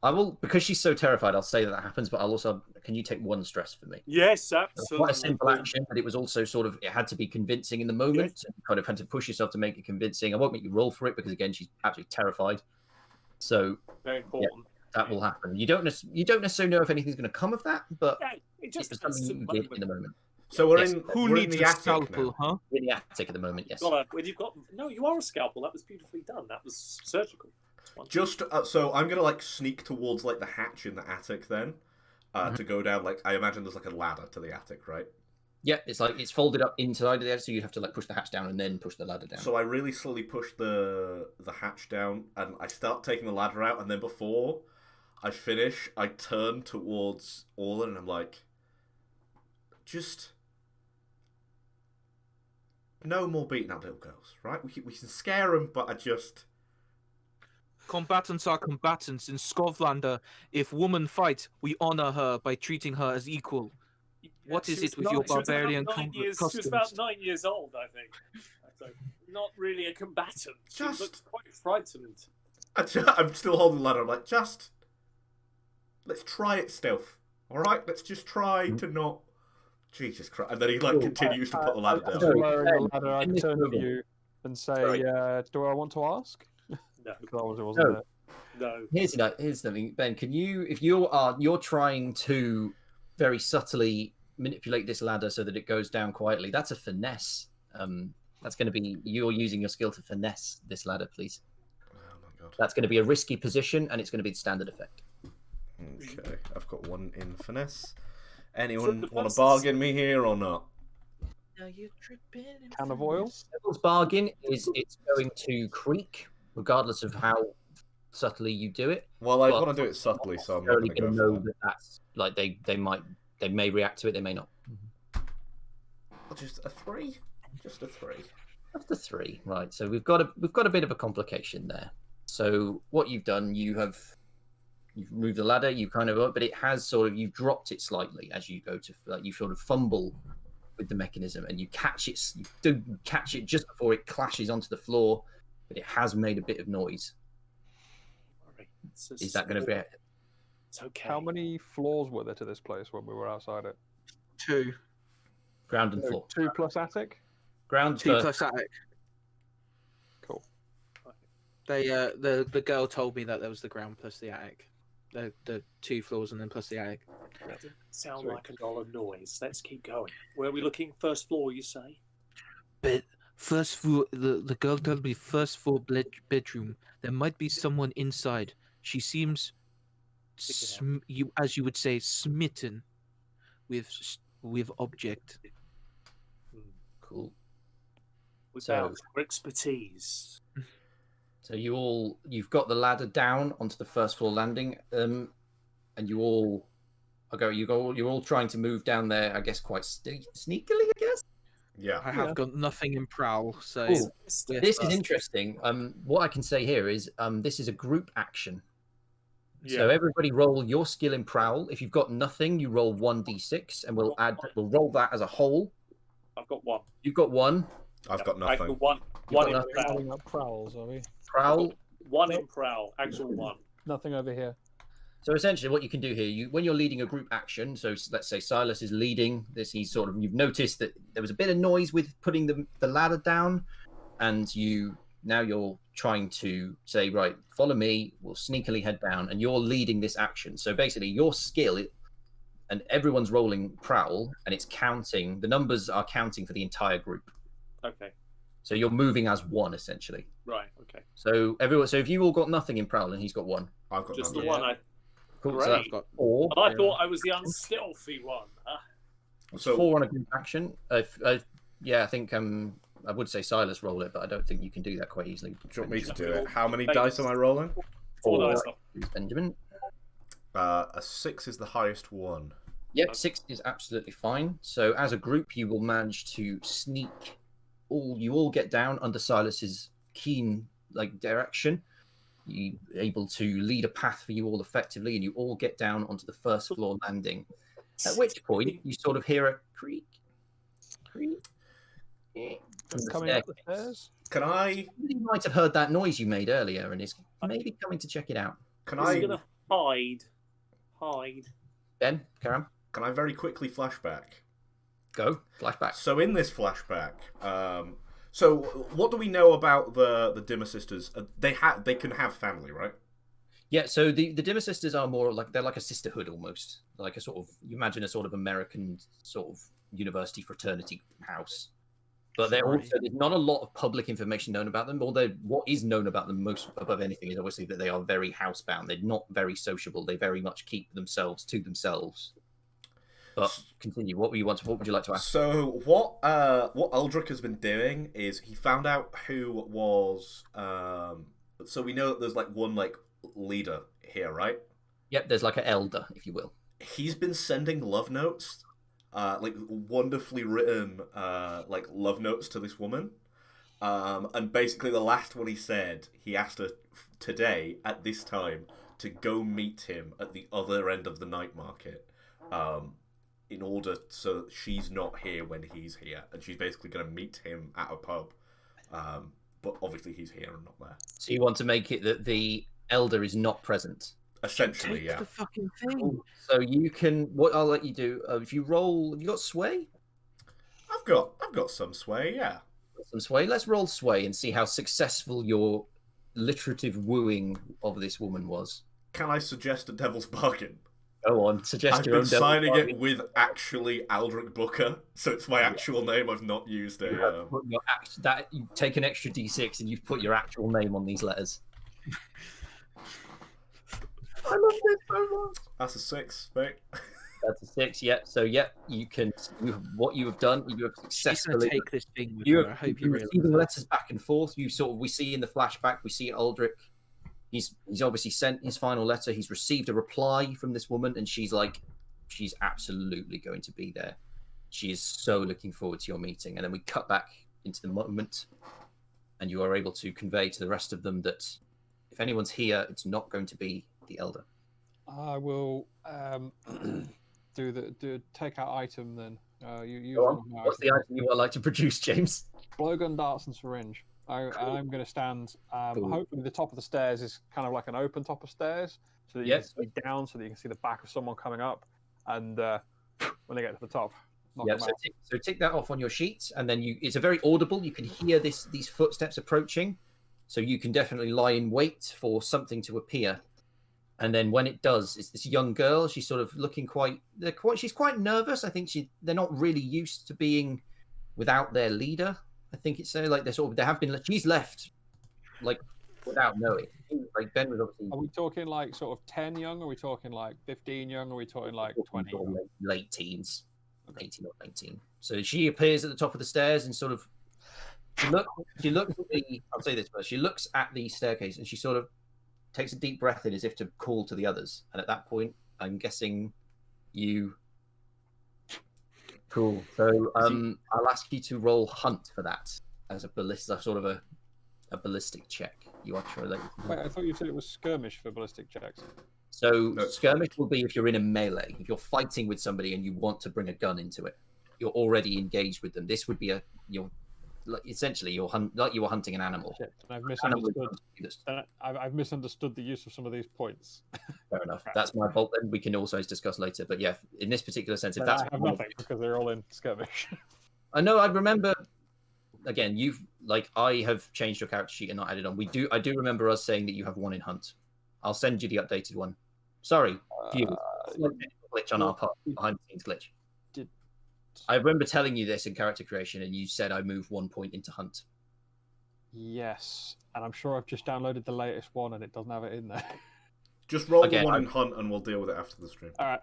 I will, because she's so terrified. I'll say that happens, but I'll also. Can you take 1 stress for me? Yes, It was absolutely. quite a simple action, but it was also sort of. It had to be convincing in the moment. Yes. And you kind of had to push yourself to make it convincing. I won't make you roll for it because again, she's absolutely terrified. So Very important. that will happen. You don't necessarily know if anything's going to come of that, but Yeah, it it just was has something to you did in the moment. So we're Yes. in. Who we're needs in the a attic scalpel, now. huh? In the attic at the moment, yes. No, you are a scalpel. That was beautifully done. That was surgical. Just so I'm gonna like sneak towards like the hatch in the attic then, to go down. Like I imagine there's like a ladder to the attic, right? Yeah, it's like it's folded up inside of there, so you have to like push the hatch down and then push the ladder down. So I really slowly push the hatch down, and I start taking the ladder out, and then before I finish, I turn towards Orlan, and I'm like, just no more beating up little girls, right? We can scare them, but I just. Combatants are combatants. In Skovlander, if woman fight, we honor her by treating her as equal. What is She was it with your she was about barbarian 9 years, She was customs? about 9 years old, I think. So, not really a combatant. She Just- looks quite frightened. I'm still holding the ladder. I'm like, let's try it stealth. All right, let's just try to not. Jesus Christ! And then he Cool. continues to put the ladder As down. you're Sorry, lowering Ben, the ladder, I in this turn to moment- you and say, Sorry. "Do I want to ask?" No, Because I wasn't No. there. no. Here's something, Ben. Can you, if you're trying to very subtly manipulate this ladder so that it goes down quietly, that's a finesse. That's going to be you're using your skill to finesse this ladder, please. Oh my god. That's going to be a risky position, and it's going to be the standard effect. Okay, I've got one in finesse. Anyone the want to first- bargain me here or not? Now you're tripping. in Can of front oil? us. Devil's bargain is it's going to creak, regardless of how subtly you do it. Well, I Well, want to do it subtly, so I'm They're not only going to going go to for know that. that that's like they may react to it, they may not. Just a 3. Just a 3. That's the 3, right? So we've got a bit of a complication there. So what you've done, you've moved the ladder, you kind of, but it has sort of you dropped it slightly as you go to like you sort of fumble with the mechanism and you do catch it just before it clashes onto the floor, but it has made a bit of noise. Worry. It's a Is that going to be small- it? It's okay. How many floors were there to this place when we were outside it? 2. Ground and So floor? 2 plus attic. Ground 2 first. plus attic. Cool. The girl told me that there was the ground plus the attic. The 2 floors and then plus the attic. That didn't sound Sorry. like a lot of noise. Let's keep going. Where are we looking? First floor, you say? But first floor, the girl told me first floor bedroom. There might be someone inside. She seems, as you would say, smitten with object. Cool. Without your expertise. So you've got the ladder down onto the first floor landing, and you're all trying to move down there. I guess quite sneakily. I guess. Yeah. I have got nothing in prowl, so Ooh, we're this is fucked. interesting. What I can say here is this is a group action. Yeah. So everybody roll your skill in prowl. If you've got nothing, you roll 1d6, and we'll roll that as a whole. I've got one. You've got 1 I've got I've nothing. got one got in nothing. prowl. Adding up prowls, are we? prowl. One in prowl. Actual one. Nothing over here. So essentially, what you can do here, when you're leading a group action, so let's say Silas is leading this, you've noticed that there was a bit of noise with putting the ladder down, and now you're trying to say, right, follow me, we'll sneakily head down, and you're leading this action. So basically, your skill, and everyone's rolling prowl, and it's counting. The numbers are counting for the entire group. Okay. So you're moving as one essentially. Right. Okay. So if you all got nothing in prowl and he's got 1, I've got Just nothing. the one I. cool. Great. So that's got 4. And I thought I was the unstealthy one. So 4 on a group action. Yeah, I think I would say Silas roll it, but I don't think you can do that quite easily. do you want me to do Benjamin. it? How many dice am I rolling? Four Or- dice. Benjamin. A 6 is the highest one. Yep, 6 is absolutely fine. So as a group, you will manage to sneak. You all get down under Silas's keen direction. You able to lead a path for you all effectively, and you all get down onto the first floor landing. At which point, you sort of hear a creak, creak. From the Coming up the staircase. stairs. Can I? You might have heard that noise you made earlier, and is maybe coming to check it out. Can I'm I? gonna hide. Ben, Karam, Can I very quickly flashback? go flashback. So in this flashback, so what do we know about the Dimmer sisters? They can have family, right? Yeah, so the Dimmer sisters are more like they're like a sisterhood almost, like a sort of you imagine a sort of American sort of university fraternity house. But they're also there's not a lot of public information known about them. Although what is known about them most above anything is obviously that they are very housebound. They're not very sociable. They very much keep themselves to themselves. But continue. What would you like to ask? So what Aldrich has been doing is he found out who was. So we know that there's one leader here, right? Yep, there's like an elder, if you will. He's been sending love notes, wonderfully written, love notes to this woman. And basically the last one he said, he asked her today at this time to go meet him at the other end of the night market. In order so that she's not here when he's here, and she's basically going to meet him at a pub But obviously he's here and not there. So you want to make it that the elder is not present. Essentially, Take yeah. the fucking thing. So you can. What I'll let you do. If you roll, have you got sway? I've got some sway, yeah. Some sway. Let's roll sway and see how successful your literative wooing of this woman was. Can I suggest a devil's bargain? Go on, suggest I've your been own devil's signing bargain. it with actually Aldrich Booker, so it's my actual name. I've not used You a. have put your you take an extra d6 and you've put your actual name on these letters. I love this so much. That's a 6, mate. That's a 6. Yeah. So yeah, you can. What you have done, you have She's gonna successfully. take this thing with You her. I have hope you been realise. receiving letters back and forth. We see in the flashback. We see Aldrich. He's obviously sent his final letter. He's received a reply from this woman, and she's absolutely going to be there. She is so looking forward to your meeting. And then we cut back into the moment, and you are able to convey to the rest of them that if anyone's here, it's not going to be the elder. I will take out item then. You Go on. What's the item you would like to produce, James? blowgun, darts, and syringe. I'm going to stand. Cool. Hopefully, the top of the stairs is kind of like an open top of stairs, so that you Yes. can see down, so that you can see the back of someone coming up, and when they get to the top, knock Yeah, them so out. tick that off on your sheet, and then it's a very audible. You can hear these footsteps approaching, so you can definitely lie in wait for something to appear. And then when it does, it's this young girl. She's sort of looking she's quite nervous. I think they're not really used to being without their leader. I think it's she's left like without knowing. Like Ben was obviously. Are we talking like sort of 10 young? Are we talking like 15 young? Are we talking like 20? Sort of late teens, 18 or 19. So she appears at the top of the stairs and sort of she looks at the. I'll say this first. She looks at the staircase and she sort of takes a deep breath in as if to call to the others. And at that point, I'm guessing you. Cool. So I'll ask you to roll hunt for that as a ballistic check. You are trying. Wait, I thought you said it was skirmish for ballistic checks. So No, skirmish will be if you're in a melee. If you're fighting with somebody and you want to bring a gun into it, you're already engaged with them. This would be essentially you're hunting an animal. Shit, and I've Animal misunderstood. I've misunderstood the use of some of these points. Fair enough. That's my fault. Then we can also discuss later. But yeah, in this particular sense, if Then that's I have nothing because they're all in skirmish. I know. I remember. Again, I have changed your character sheet and not added on. I do remember us saying that you have one in hunt. I'll send you the updated one. Sorry, viewers. Glitch on our part, behind the scenes glitch. I remember telling you this in character creation, and you said I move 1 point into hunt. Yes, and I'm sure I've just downloaded the latest one and it doesn't have it in there. Just roll Again, the one in hunt and we'll deal with it after the stream. All right.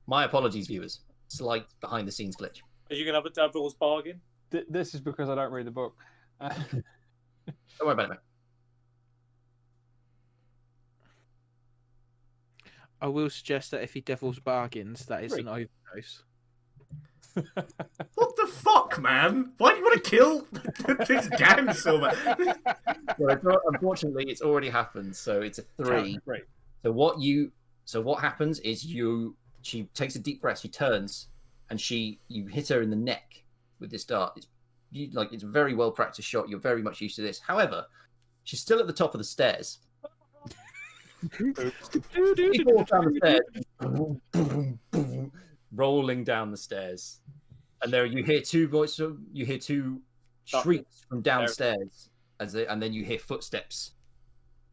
My apologies, viewers. Slight behind the scenes glitch. Are you going to have a devil's bargain? This is because I don't read the book. Don't worry about it, mate. I will suggest that if he devil's bargains, that is an overdose. What the fuck, man? Why do you want to kill this gang so much? Well, unfortunately, it's already happened, so it's a 3. Great. So what happens is she takes a deep breath, she turns, and you hit her in the neck with this dart. It's a very well practiced shot. You're very much used to this. However, she's still at the top of the stairs. She falls down the stairs, rolling down the stairs, and there you hear two voices. You hear two shrieks from downstairs, and then you hear footsteps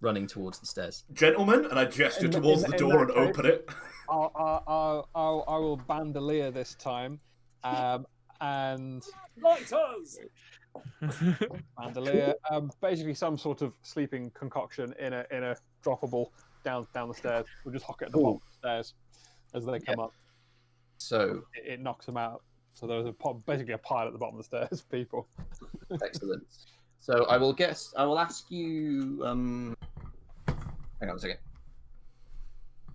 running towards the stairs. Gentlemen, and I gesture towards the door and open it. I will bandolier this time, and Lighters! bandolier, basically some sort of sleeping concoction in a droppable down the stairs. We'll just hock it at the bottom of the stairs as they come up. So It knocks them out. So there's basically a pile at the bottom of the stairs, people. excellent. So I will ask you. Hang on a second.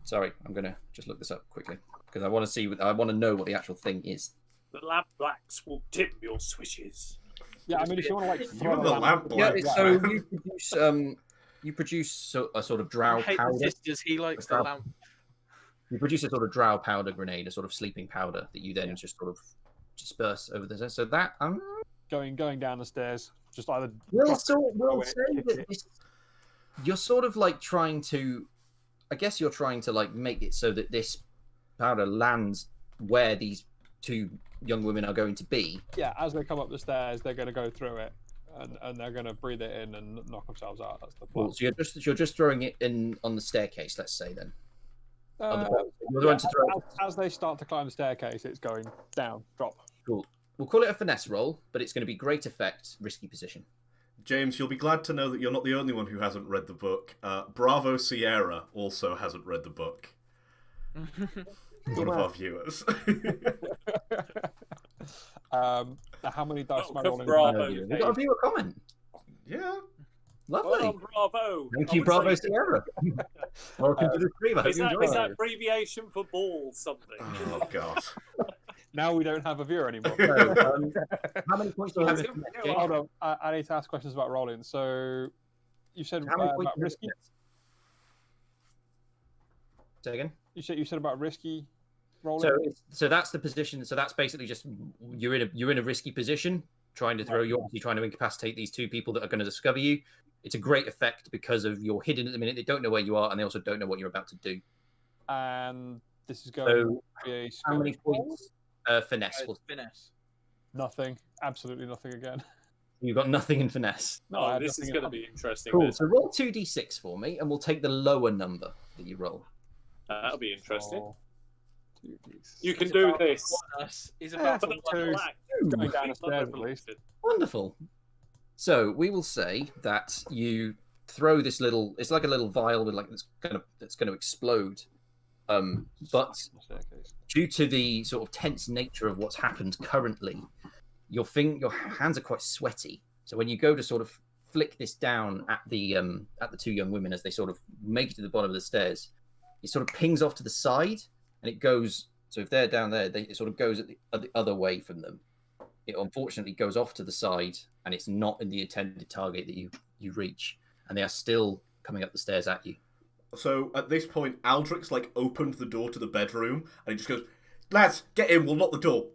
Sorry, I'm gonna just look this up quickly because I want to know what the actual thing is. The lamp blacks will dim your switches. Yeah, I mean, if you want to like throw You're the lamp Yeah, black. so you produce a sort of drow I hate the powder. sisters. He likes the lamp. You produce a sort of drow powder grenade, a sort of sleeping powder that you then just sort of disperse over the. So that going down the stairs. Just either. We'll drop it, we'll throw it, say kick that it. you're sort of like trying to. I guess you're trying to like make it so that this powder lands where these two young women are going to be. Yeah, as they come up the stairs, they're going to go through it, and they're going to breathe it in and knock themselves out. That's the plan. Cool. So you're just throwing it in on the staircase. Let's say then. You're the Yeah, one to throw. as they start to climb the staircase, it's going down, drop. Cool. We'll call it a finesse roll, but it's going to be great effect, risky position. James, you'll be glad to know that you're not the only one who hasn't read the book. Bravo Sierra also hasn't read the book. One of our viewers. How many dice am I rolling? Bravo. We got a viewer comment. Yeah. Lovely. Well done, Bravo. Thank I you, would Bravo say- Sierra. Welcome to the stream. I hope Is you that, enjoy is it. that abbreviation for ball something? Oh, God. Now we don't have a viewer anymore. So, how many points do you have? Well, in yeah, James? Hold on, I need to ask questions about rolling. So, you said How many points about do you have? risky. Say again. You said about risky rolling. So that's the position. So that's basically just you're in a risky position, trying to throw. You're obviously trying to incapacitate these two people that are going to discover you. It's a great effect because of you're hidden at the minute. They don't know where you are, and they also don't know what you're about to do. And this is going So, to be a how many skill roll? points? Finesse. Finesse. Nothing. Absolutely nothing again. You've got nothing in finesse. No, I Oh, had this is nothing going to in- be interesting. Cool. This. So roll 2d6 for me, and we'll take the lower number that you roll. That'll be interesting. Oh, 2d6. You can do this. Us is Yeah, about but to the two- Black. Going down the stairs at least. Wonderful. So we will say that you throw this little. It's like a little vial with like that's going to explode. But Staircase. due to the sort of tense nature of what's happened currently, your hands are quite sweaty. So when you go to sort of flick this down at the two young women as they sort of make it to the bottom of the stairs, it sort of pings off to the side and it goes. So if they're down there, it sort of goes at the other way from them. It unfortunately goes off to the side and it's not in the intended target that you reach, and they are still coming up the stairs at you. So at this point, Aldrich's like opened the door to the bedroom and he just goes, "Lads, get in, we'll lock the door."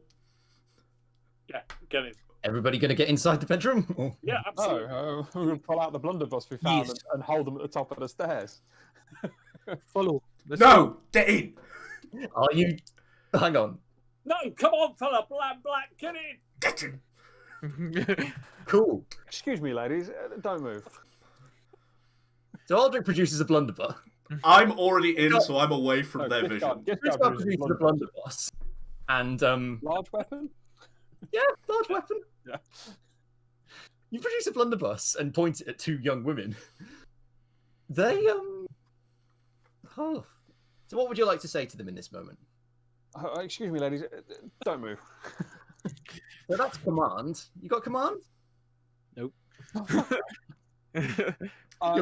Yeah, get in. Everybody going to get inside the bedroom? Yeah, absolutely. No, we're going to pull out the blunderbuss we found Yes. and hold them at the top of the stairs. follow. No, get in. Are you? Hang on. No, come on, fella, black, get in. Get in. Cool. Excuse me, ladies, don't move. So Aldrich produces a blunderbuss. I'm already in, so I'm away from their vision. Giscard produces a blunderbuss. And, Large weapon? yeah, large weapon. Yeah. You produce a blunderbuss and point it at two young women. They, oh. So what would you like to say to them in this moment? Excuse me, ladies, don't move. So that's command. You got command? You're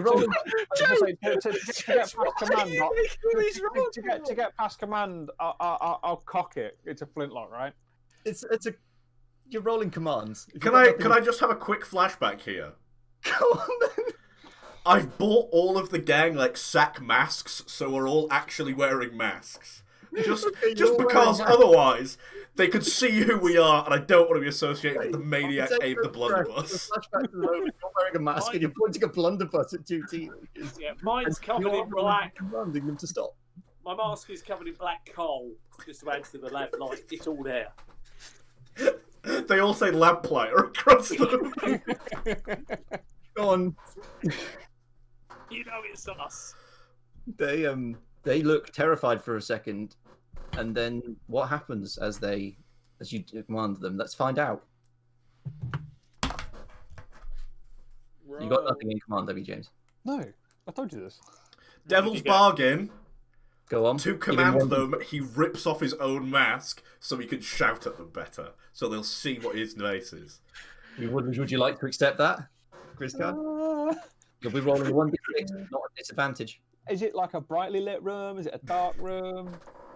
rolling. To get past command, I'll cock it. It's a flintlock, right? It's a. You're rolling commands. If Can you've got I just have a quick flashback here? Go on then. I've bought all of the gang like sack masks, so we're all actually wearing masks. Just because otherwise they could see who we are, and I don't want to be associated with the maniac aimed the blunderbuss. You're wearing a mask and you're pointing a blunderbuss at two teenagers. Yeah, mine's covered You're in black. commanding them to stop. My mask is covered in black coal, just to add to the lab light. It's all there. They all say lamplighter across them. Go on. You know it's us. They look terrified for a second, and then what happens as you command them? Let's find out. You got nothing in command, have you, James? No, I told you this. Devil's bargain. Go on. To Give him command one. them, he rips off his own mask so he can shout at them better, so they'll see what his face is. Would you like to accept that, Chris Card? You'll be rolling 1d6, not a disadvantage. Is it like a brightly lit room? Is it a dark room?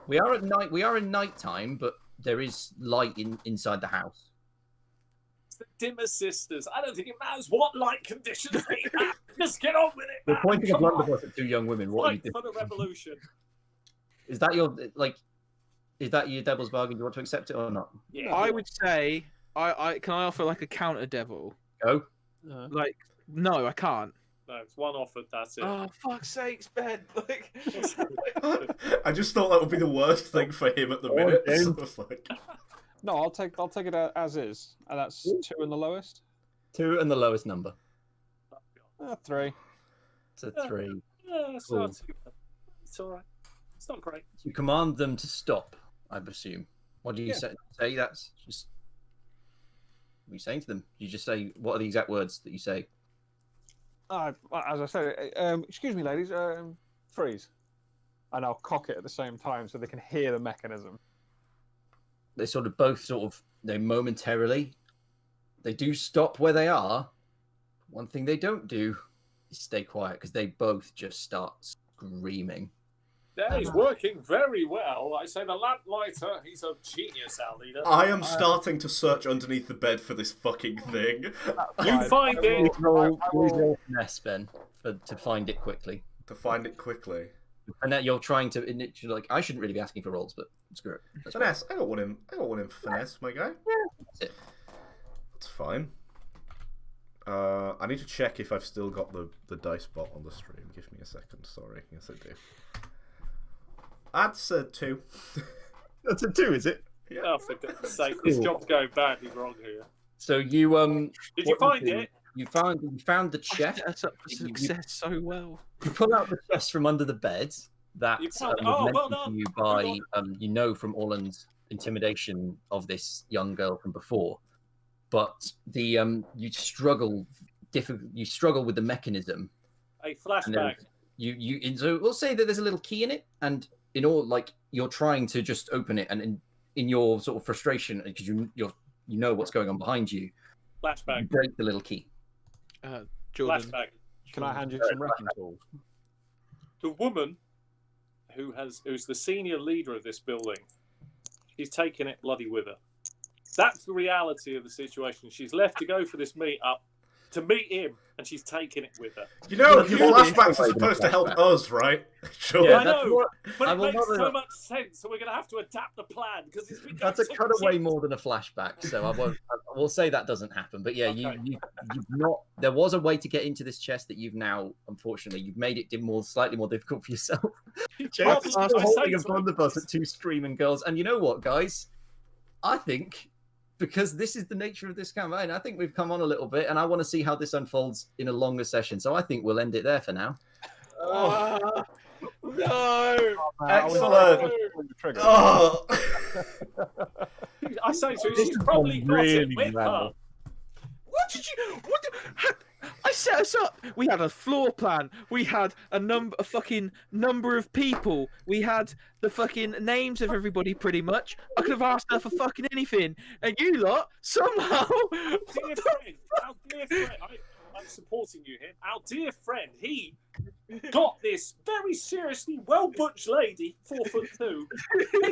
We are at night. We are in night time, but there is light inside the house. It's the Dimmer sisters. I don't think it matters what light conditions they have. Just get on with it, You're man. pointing a Come on. blunderbuss at two young women. What are you Fight doing? for the revolution. Is that your devil's bargain? Do you want to accept it or not? Yeah. I would say I can I offer like a counter devil? Go. Like, no, I can't. No, it's one offered. That's it. Oh, fuck's sakes, Ben! Like, I just thought that would be the worst thing for him at the minute. So I was like, No, I'll take it as is, and that's 2 and the lowest. 2 and the lowest number. 3. It's a 3. Yeah, it's Cool. not too bad. It's all right. It's not great. You command them to stop, I presume. What do you Yeah. say? That's just. What are you saying to them? You just say, what are the exact words that you say? As I said, excuse me, ladies, freeze. And I'll cock it at the same time so they can hear the mechanism. They sort of both they momentarily, they do stop where they are. One thing they don't do is stay quiet because they both just start screaming. Yeah, he's working very well. I say the lamplighter, he's a genius, our leader. I am starting to search underneath the bed for this fucking thing. You find it. Roll finesse, Ben, to find it quickly. To find it quickly. And that you're trying to, you're like, I shouldn't really be asking for rolls, but screw it. That's fine. Finesse. I don't want him for finesse, my guy. That's it. It's fine. I need to check if I've still got the dice bot on the stream. Give me a second. Sorry. Yes, I do. That's a 2. That's a 2, is it? Yeah. Oh, for goodness sake, this job's going badly wrong here. So you Did you find it? You found the chest. That's up for success so well. You pull out the chest from under the bed that You found it. was Oh, well mentioned done. to you Well by you know from Orland's intimidation of this young girl from before, but the you struggle with the mechanism. A And flashback. and so we'll say that there's a little key in it, and in all, like, you're trying to just open it, and in your sort of frustration, because you know what's going on behind you, you Flashback. break the little key. Jordan. Flashback. Can I hand you some wrecking tools? The woman who's the senior leader of this building, she's taken it bloody with her. That's the reality of the situation. She's left to go for this meet-up to meet him, and she's taking it with her. You know, Well, your you want flashbacks to are supposed to help flashback. us, right? Sure. Yeah, I that's know, what- but I it will makes not- so much sense, so we're going to have to adapt the plan, because it's been That's a going cutaway so- more than a flashback, so I will say that doesn't happen. But yeah, Okay. you've not. There was a way to get into this chest that you've now, unfortunately, you've made it slightly more difficult for yourself. James Well, is I still say holding a to blunderbuss at 2 screaming girls, and you know what, guys? I think because this is the nature of this campaign, I think we've come on a little bit, and I want to see how this unfolds in a longer session. So I think we'll end it there for now. Oh, No! excellent. Oh. I say to her, This she's has probably gone got it really with well. her. What did you? I set us up. We had a floor plan. We had a fucking number of people. We had the fucking names of everybody, pretty much. I could have asked her for fucking anything, and you lot somehow. Dear friend, our dear friend, I'm supporting you here. Our dear friend, he got this very seriously well-butched lady, 4'2", pinned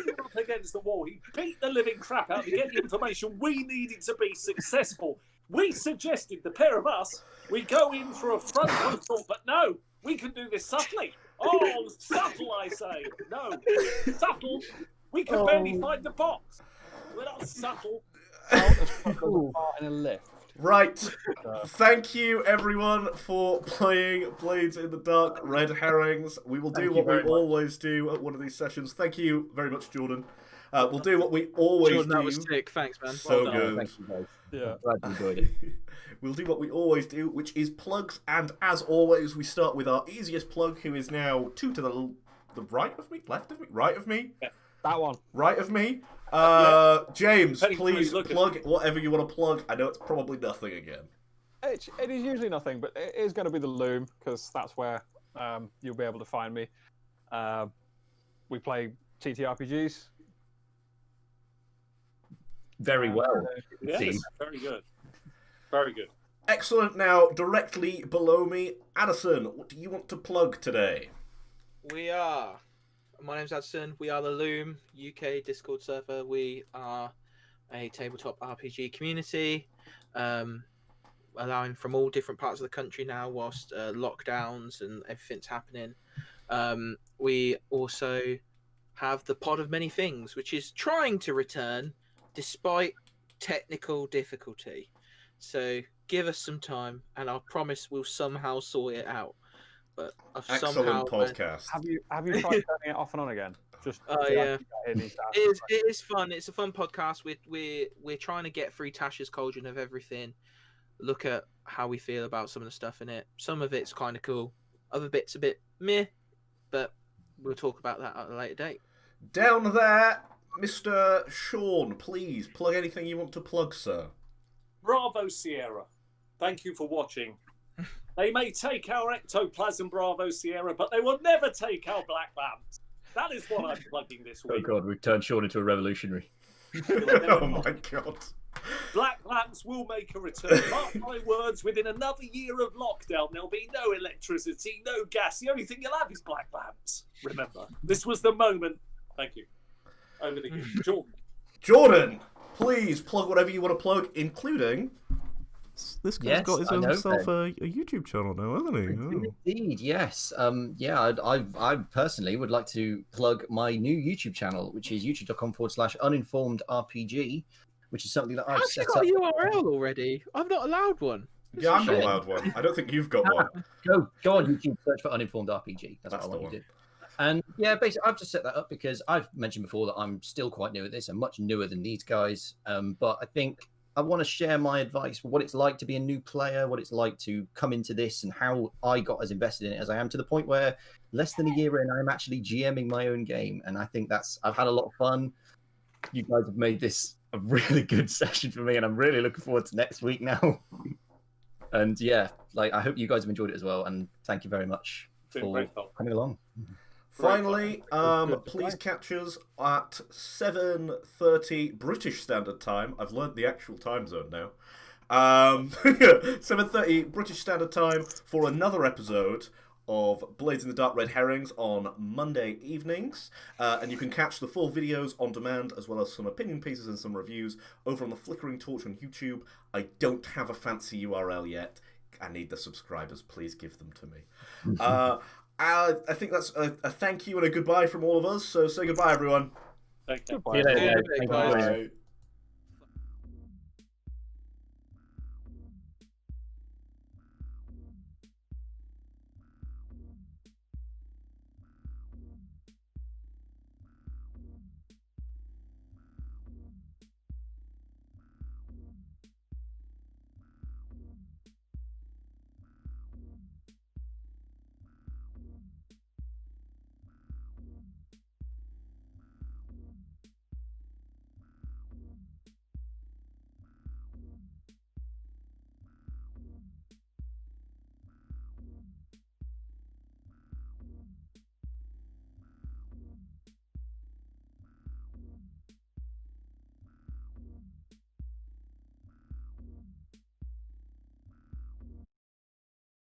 her up against the wall. He beat the living crap out to get the information we needed to be successful. We suggested, the pair of us, we go in through a front door, but no, we can do this subtly. Oh, subtle, I say. No, subtle. We can barely find the box. We're not subtle. In a lift. Right. Thank you, everyone, for playing Blades in the Dark Red Herrings. We will do Thank you what we very much. always do at one of these sessions. Thank you very much, Jordan. We'll do what we always Jordan, do. that was sick. Thanks, man. So Well done. good. Thank you, guys. Yeah. I'm glad you enjoyed it. We'll do what we always do, which is plugs. And as always, we start with our easiest plug, who is now 2 to the right of me, left of me, right of me, That one. right of me. James, Depending on where please you look at plug whatever you want to plug. I know it's probably nothing again. It is usually nothing, but it is going to be the Loom, because that's where you'll be able to find me. We play TTRPGs. Very well. Yes, See. very good. Very good. Excellent. Now, directly below me, Addison, what do you want to plug today? We are. My name's Adson. We are the Loom UK Discord server. We are a tabletop RPG community, allowing from all different parts of the country now, whilst lockdowns and everything's happening. We also have the Pod of Many Things, which is trying to return despite technical difficulty. So give us some time, and I promise we'll somehow sort it out. But I've Excellent somehow podcast. Have you tried turning it off and on again? Just yeah. it needs to It is fun. It's a fun podcast. We're trying to get through Tasha's cauldron of everything. Look at how we feel about some of the stuff in it. Some of it's kind of cool. Other bits a bit meh. But we'll talk about that at a later date. Down there, Mr. Sean, please plug anything you want to plug, sir. Bravo Sierra. Thank you for watching. They may take our ectoplasm, Bravo Sierra, but they will never take our black lamps. That is what I'm plugging this Oh week. god, we've turned Sean into a revolutionary. Oh my god. Black lamps will make a return. Mark my words, within another year of lockdown, there'll be no electricity, no gas. The only thing you'll have is black lamps. Remember, this was the moment. Thank you. Over to you, Jordan. Jordan, please plug whatever you want to plug, including... This guy's Yes, got his I own know, self Ben. a YouTube channel now, hasn't he? Oh. Indeed, yes. I personally would like to plug my new YouTube channel, which is youtube.com/uninformed RPG, which is something that I've How's you set got up. a URL already? I've not allowed one. Yeah, I'm not shame. allowed one. I don't think you've got one. Go on YouTube, search for uninformed RPG. That's That's what I the want you one. to do. And yeah, basically, I've just set that up because I've mentioned before that I'm still quite new at this. I'm much newer than these guys. But I think I want to share my advice for what it's like to be a new player, what it's like to come into this, and how I got as invested in it as I am, to the point where less than a year in, I'm actually GMing my own game. And I think I've had a lot of fun. You guys have made this a really good session for me, and I'm really looking forward to next week now. And yeah, I hope you guys have enjoyed it as well. And thank you very much Been for great fun. coming along. Finally, Good. please catch us at 7:30 British Standard Time. I've learned the actual time zone now. 7:30 British Standard Time for another episode of Blades in the Dark Red Herrings on Monday evenings. And you can catch the full videos on demand, as well as some opinion pieces and some reviews over on the Flickering Torch on YouTube. I don't have a fancy URL yet. I need the subscribers. Please give them to me. I think that's a thank you and a goodbye from all of us. So say goodbye, everyone. Take care. Goodbye. See you later, everyone. guys. Thank you. Bye. Bye.